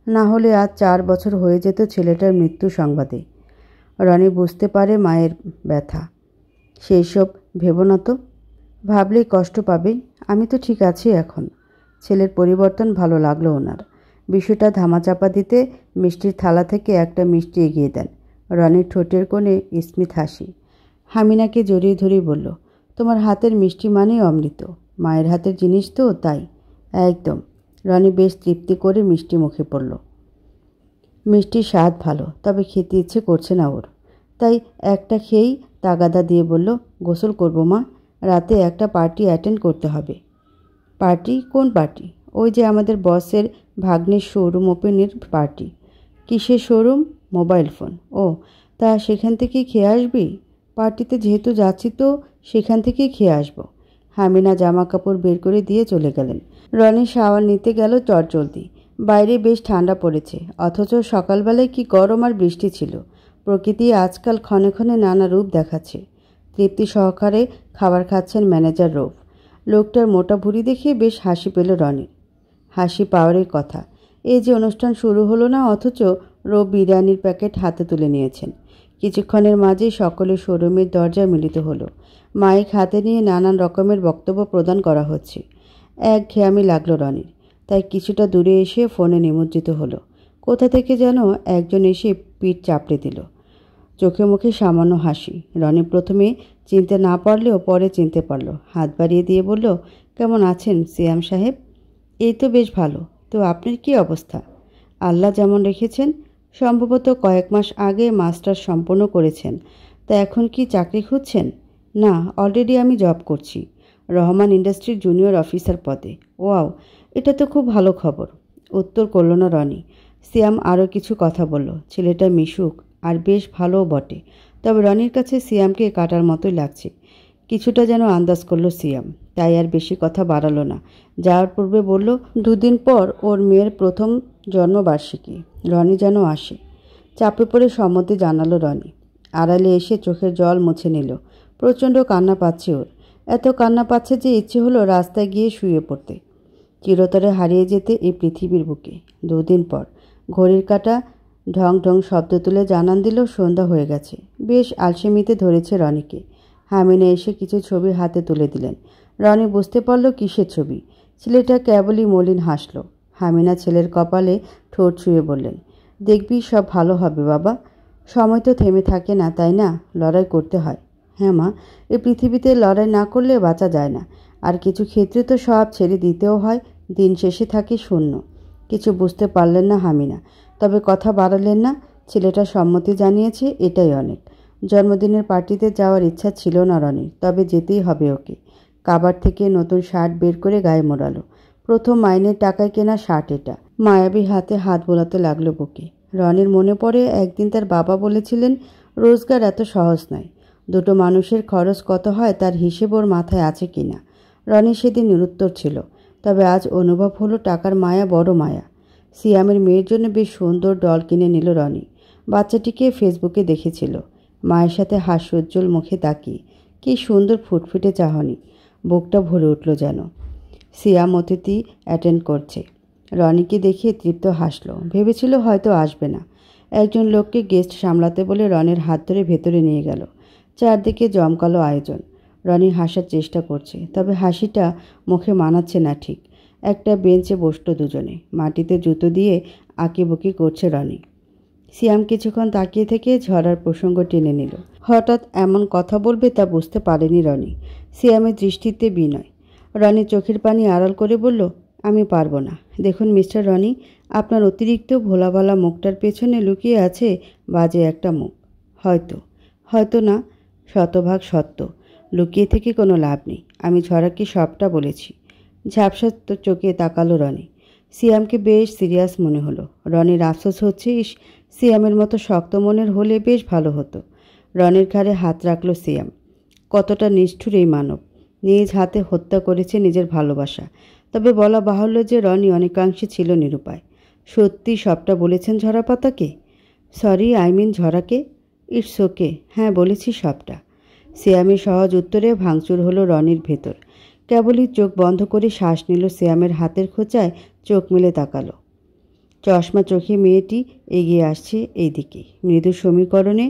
না হলে আজ 4 বছর হয়ে যেত ছেলেটার মৃত্যু সংবাদে। রনি বুঝতে পারে মায়ের ব্যথা। সেই সব ভেবো না তো। ভাবলেই কষ্ট পাবে। আমি তো ঠিক আছি এখন। ছেলের পরিবর্তন ভালো লাগলো ওনার। বিষয়টা ধামাচাপা দিতে মিষ্টির থালা থেকে একটা মিষ্টি এগিয়ে দেন। রনির ঠোঁটের কোণে স্মিত হাসি। হামিনাকে জড়িয়ে ধরেই বলল, তোমার হাতের মিষ্টি মানেই অমৃত। মায়ের হাতের জিনিস তো, তাই। একদম। রনি বেশ তৃপ্তি করে মিষ্টি মুখে পড়ল। মিষ্টির স্বাদ ভালো, তবে খেতে ইচ্ছে করছে না ওর। তাই একটা খেয়েই তাগাদা দিয়ে বলল, গোসল করবো মা, রাতে একটা পার্টি অ্যাটেন্ড করতে হবে। পার্টি? কোন পার্টি? ওই যে আমাদের বসের ভাগ্নের শোরুম ওপেনের পার্টি। কিসের শোরুম? Mobile phone. ও, তা সেখান থেকেই খেয়ে আসবি? পার্টিতে যেহেতু যাচ্ছি তো সেখান থেকেই খেয়ে আসবো। হামিনা জামা কাপড় বের করে দিয়ে চলে গেলেন। রনি শাওয়ার নিতে গেল চটজলদি। বাইরে বেশ ঠান্ডা পড়েছে, অথচ সকালবেলায় কি গরম আর বৃষ্টি ছিল। প্রকৃতি আজকাল ক্ষণে ক্ষণে নানা রূপ দেখাচ্ছে। তৃপ্তি সহকারে খাবার খাচ্ছেন ম্যানেজার রৌফ। লোকটার মোটা ভুঁড়ি দেখে বেশ হাসি পেল রনির। হাসি পাওয়ারই কথা। এই যে অনুষ্ঠান শুরু হলো না, অথচ রৌফ বিরিয়ানির প্যাকেট হাতে তুলে নিয়েছেন। কিছুক্ষণের মাঝেই সকলে শোরুমের দরজায় মিলিত হলো। মাইক হাতে নিয়ে নানান রকমের বক্তব্য প্রদান করা হচ্ছে। একঘেয়েমি লাগলো রনির, তাই কিছুটা দূরে এসে ফোনে নিমজ্জিত হলো। কোথা থেকে যেন একজন এসে পিঠ চাপড়ে দিল। চোখে মুখে সামান্য হাসি। রনি প্রথমে চিনতে না পারলেও পরে চিনতে পারল। হাত বাড়িয়ে দিয়ে বলল, কেমন আছেন সিয়াম সাহেব? এই তো বেশ ভালো। তো আপনার কি অবস্থা? আল্লাহ যেমন রেখেছেন। সম্ভবত কয়েক মাস আগে মাস্টার্স সম্পন্ন করেছেন। তা এখন কি চাকরি খুঁজছেন? না, অলরেডি আমি জব করছি, রহমান ইন্ডাস্ট্রির জুনিয়র অফিসার পদে। ওয়াও, এটা তো খুব ভালো খবর, উত্তর করল না রনি। সিয়াম আরও কিছু কথা বলল। ছেলেটা মিশুক আর বেশ ভালোও বটে, তবে রনির কাছে সিয়ামকে কাটার মতোই লাগছে। কিছুটা যেন আন্দাজ করলো সিয়াম, তাই আর বেশি কথা বাড়ালো না। যাওয়ার পূর্বে বলল, 2 দিন পর ওর মেয়ের প্রথম জন্মবার্ষিকী, রনি যেন আসে। চাপে পড়ে সম্মতি জানালো রনি। আড়ালে এসে চোখের জল মুছে নিল। প্রচণ্ড কান্না পাচ্ছে ওর। এত কান্না পাচ্ছে যে ইচ্ছে হলো রাস্তায় গিয়ে শুয়ে পড়তে, চিরতরে হারিয়ে যেতে এই পৃথিবীর বুকে। 2 দিন পর। ঘড়ির কাঁটা ঢং ঢং শব্দ তুলে জানান দিল সন্ধ্যা হয়ে গেছে। বেশ আলসেমিতে ধরেছে রনিকে। হামিনা এসে কিছু ছবি হাতে তুলে দিলেন। রনি বুঝতে পারল কিসের ছবি। ছেলেটা কেবলই মলিন হাসল। হামিনা ছেলের কপালে ঠোঁট ছুঁয়ে বললেন, দেখবি সব ভালো হবে বাবা। সময় তো থেমে থাকে না, তাই না? লড়াই করতে হয়। হ্যাঁ মা, এই পৃথিবীতে লড়াই না করলে বাঁচা যায় না। আর কিছু ক্ষেত্রে তো সব ছেড়ে দিতেও হয়। দিন শেষে থাকে শূন্য। কিছু বুঝতে পারলেন না হামিনা, তবে কথা বাড়ালেন না। ছেলেটা সম্মতি জানিয়েছে, এটাই অনেক। জন্মদিনের পার্টিতে যাওয়ার ইচ্ছা ছিল না রনির, তবে যেতেই হবে ওকে। কাবার থেকে নতুন শার্ট বের করে গায়ে মোড়ালো। প্রথম মাইনের টাকায় কেনা শার্ট এটা। মায়াবী হাতে হাত বোলাতে লাগলো বুকে। রনির মনে পড়ে একদিন তার বাবা বলেছিলেন, রোজগার এত সহজ নয়। 2 মানুষের খরচ কত হয় তার হিসেব ওর মাথায় আছে কিনা। রনি সেদিন নিরুত্তর ছিল, তবে আজ অনুভব হলো টাকার মায়া বড় মায়া। সিয়ামের মেয়ের জন্য বেশ সুন্দর ডল কিনে নিল রনি। বাচ্চাটিকে ফেসবুকে দেখেছিল, মায়ের সাথে হাস্যোজ্জ্বল মুখে তাকিয়ে। কি সুন্দর ফুটফুটে চাহনি। বুকটা ভরে উঠল যেন। সিয়াম অতিথি অ্যাটেন্ড করছে। রনিকে দেখে তৃপ্ত হাসল। ভেবেছিল হয়তো আসবে না। একজন লোককে গেস্ট সামলাতে বলে রনির হাত ধরে ভেতরে নিয়ে গেল। চারদিকে জমকালো আয়োজন। রনি হাসার চেষ্টা করছে, তবে হাসিটা মুখে মানাচ্ছে না ঠিক। একটা বেঞ্চে বসল দুজনে। মাটিতে জুতো দিয়ে আঁকিবুকি করছে রনি। সিয়াম কিছুক্ষণ তাকিয়ে থেকে ঝড়ার প্রসঙ্গ টেনে নিল। হঠাৎ এমন কথা বলবে তা বুঝতে পারেনি রনি। সিয়ামের দৃষ্টিতে বিনয়। রনি চোখের পানি আড়াল করে বলল, আমি পারবো না। দেখুন মিস্টার রনি, আপনার অতিরিক্ত ভোলাভালা মুখটার পেছনে লুকিয়ে আছে বাজে একটা মুখ। হয়তো, হয়তো না, শতভাগ সত্য। লুকিয়ে থেকে কোনো লাভ নেই। আমি ঝড়াকে সবটা বলেছি। ঝাপসা চোখে তাকালো রনি। সিয়ামকে বেশ সিরিয়াস মনে হলো। রনির আফসোস হচ্ছে, সিয়ামের মতো শক্ত মনের হলে বেশ ভালো হতো। রনির ঘাড়ে হাত রাখল সিয়াম। কতটা নিষ্ঠুর এই মানব। নিজ হাতে হত্যা করেছে নিজের ভালোবাসা। তবে বলা বাহুল্য যে রনি অনেকাংশে ছিল নিরুপায়। সত্যি সবটা বলেছেন ঝরাপাতাকে? সরি, আই মিন ঝরাকে। It's okay. হ্যাঁ, বলেছি সবটা। সিয়ামের সহজ উত্তরে ভাঙচুর হলো রনির ভেতর। কেবলই চোখ বন্ধ করে শ্বাস নিল। সিয়ামের হাতের খোঁচায় চোখ মেলে তাকালো। চশমা চোখে মেয়েটি এগিয়ে আসছে এই দিকে। মৃদু সমীকরণে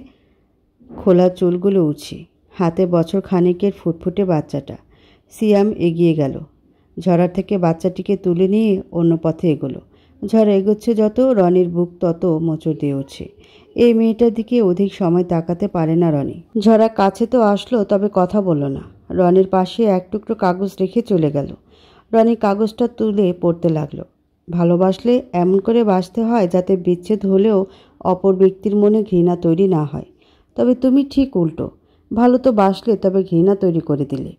খোলা চুলগুলো উঠছে। হাতে বছর খানিকের ফুটফুটে বাচ্চাটা। সিয়াম এগিয়ে গেল। ঝড়ার থেকে বাচ্চাটিকে তুলে নিয়ে অন্য পথে এগোলো। ঝড় এগোচ্ছে যত, রনির বুক তত মোচড় দিয়ে উঠছে। এই মেয়েটার দিকে অধিক সময় তাকাতে পারে না রনি। ঝড়া কাছে তো আসলো, তবে কথা বলল না। রনির পাশে এক টুকরো কাগজ রেখে চলে গেল। রনি কাগজটা তুলে পড়তে লাগলো। ভালোবাসলে এমন করে বাসতে হয় যাতে বিচ্ছেদ হলেও অপর ব্যক্তির মনে ঘৃণা তৈরি না হয়। তবে তুমি ঠিক উল্টো। ভালো তো বাসলে, তবে ঘৃণা তৈরি করে দিলে।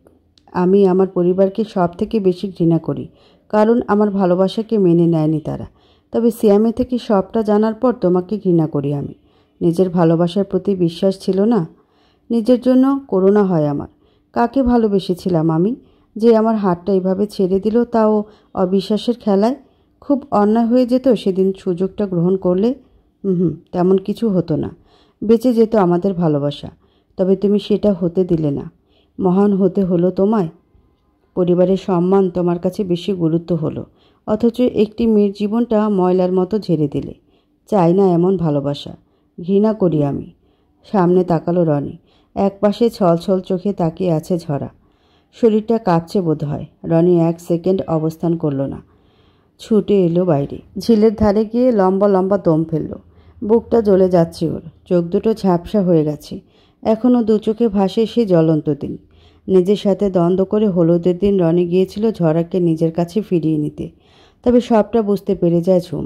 আমি আমার পরিবারকে সব থেকে বেশি ঘৃণা করি, কারণ আমার ভালোবাসাকে মেনে নেয়নি তারা। তবে সিয়ামে থেকে সবটা জানার পর তোমাকে ঘৃণা করি আমি। নিজের ভালোবাসার প্রতি বিশ্বাস ছিল না। নিজের জন্য করুণা হয় আমার। কাকে ভালোবেসেছিলাম আমি, যে আমার হাতটা এভাবে ছেড়ে দিল, তাও অবিশ্বাসের খেলায়? খুব অন্যায় হয়ে যেত সেদিন সুযোগটা গ্রহণ করলে। তেমন কিছু হতো না। বেঁচে যেত আমাদের ভালোবাসা। তবে তুমি সেটা হতে দিলে না। মহান হতে হলো তোমায়। পরিবারের সম্মান তোমার কাছে বেশি গুরুত্ব হলো, অথচ একটি মেয়ের জীবনটা ময়লার মতো ঝেড়ে দিলে। চাই না এমন ভালোবাসা। ঘৃণা করি আমি। সামনে তাকালো রনি। একপাশে ছলছল চোখে তাকিয়ে আছে ঝরা। শরীরটা কাঁপছে বোধ হয়। রনি 1 সেকেন্ড অবস্থান করল না, ছুটে এলো বাইরে। ঝিলের ধারে গিয়ে লম্বা লম্বা দম ফেলল। বুকটা জ্বলে যাচ্ছে ওর, চোখ দুটো ঝাপসা হয়ে গেছে। এখনও 2 চোখে ভাসে সে জ্বলন্ত দিন। নিজের সাথে দ্বন্দ্ব করে হলুদের দিন রনি গিয়েছিল ঝরাকে নিজের কাছে ফিরিয়ে নিতে। তবে সবটা বুঝতে পেরে যায় ঝুম।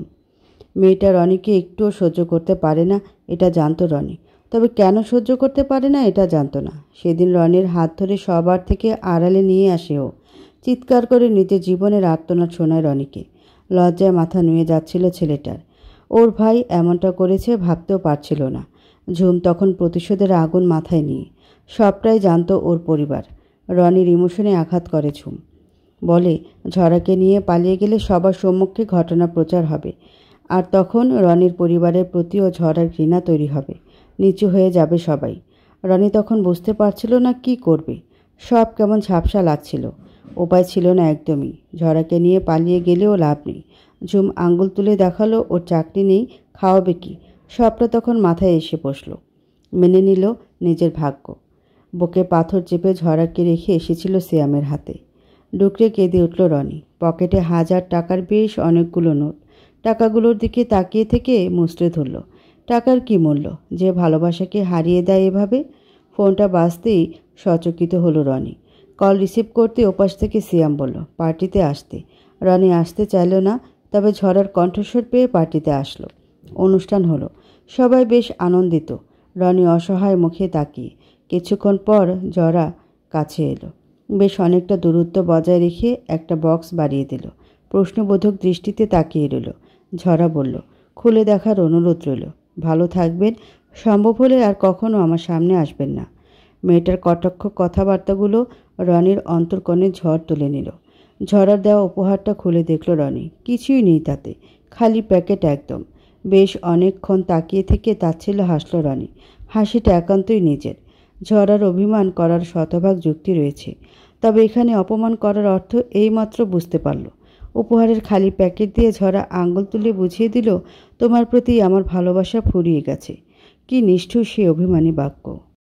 মেয়েটা রনিকে একটুও সহ্য করতে পারে না, এটা জানতো রনি। তবে কেন সহ্য করতে পারে না এটা জানতো না। সেদিন রনির হাত ধরে সবার থেকে আড়ালে নিয়ে আসে ও। চিৎকার করে নিজের জীবনের আর্তনাদ শোনায় রনিকে। লজ্জায় মাথা নুয়ে যাচ্ছিল ছেলেটার। ওর ভাই এমনটা করেছে ভাবতেও পারছিল না। ঝুম তখন প্রতিশোধের আগুন মাথায় নিয়ে। সবটাই জানতো ওর পরিবার। রনির ইমোশনে আঘাত করে ঝুম। বলে ঝরাকে নিয়ে পালিয়ে গেলে সবার সম্মুখে ঘটনা প্রচার হবে, আর তখন রনির পরিবারের প্রতিও ঝড়ার ঘৃণা তৈরি হবে। নিচু হয়ে যাবে সবাই। রনি তখন বুঝতে পারছিল না কি করবে। সব কেমন ঝাপসা লাগছিল। উপায় ছিল না একদমই। ঝরাকে নিয়ে পালিয়ে গেলেও লাভ নেই। ঝুম আঙ্গুল তুলে দেখালো ওর চাকরি নেই, খাওয়াবে কি। সবটা তখন মাথায় এসে বসল। মেনে নিল নিজের ভাগ্য। বুকে পাথর চেপে ঝরাকে রেখে এসেছিল সিয়ামের হাতে। ডুকরে কেঁদে উঠল রনি। পকেটে 1000 টাকার বেশ অনেকগুলো নোট। টাকাগুলোর দিকে তাকিয়ে থেকে মুচড়ে ধরল। টাকার কি মূল্য যে ভালোবাসাকে হারিয়ে দেয় এভাবে। ফোনটা বাজতেই সচকিত হলো রনি। কল রিসিভ করতে ওপাশ থেকে সিয়াম বলল পার্টিতে আসতে। রনি আসতে চাইল না, তবে ঝড়ার কণ্ঠস্বর পেয়ে পার্টিতে আসলো। অনুষ্ঠান হলো। সবাই বেশ আনন্দিত। রনি অসহায় মুখে তাকিয়ে। কিছুক্ষণ পর ঝড়া কাছে এলো। বেশ অনেকটা দূরত্ব বজায় রেখে একটা বক্স বাড়িয়ে দিল। প্রশ্নবোধক দৃষ্টিতে তাকিয়ে রইল। ঝরা বলল খুলে দেখার অনুরোধ রইল। ভালো থাকবেন, সম্ভব হলে আর কখনো আমার সামনে আসবেন না। মেয়েটার কটাক্ষ কথাবার্তাগুলো রনির অন্তর্কণে ঝড় তুলে নিল। ঝড়ার দেওয়া উপহারটা খুলে দেখল রনি। কিছুই নেই তাতে, খালি প্যাকেট একদম। বেশ অনেকক্ষণ তাকিয়ে থেকে তাচ্ছিল্য হাসল রনি। হাসিটা একান্তই নিজের। ঝড়ার অভিমান করার শতভাগ যুক্তি রয়েছে, তবে এখানে অপমান করার অর্থ এইমাত্র বুঝতে পারল। উপহারের খালি প্যাকেট দিয়ে ঝরা আঙ্গুল তুলে বুঝিয়ে দিল তোমার প্রতি আমার ভালোবাসা ফুরিয়ে গেছে। কি নিষ্ঠুর সে অভিমানী বাক্য।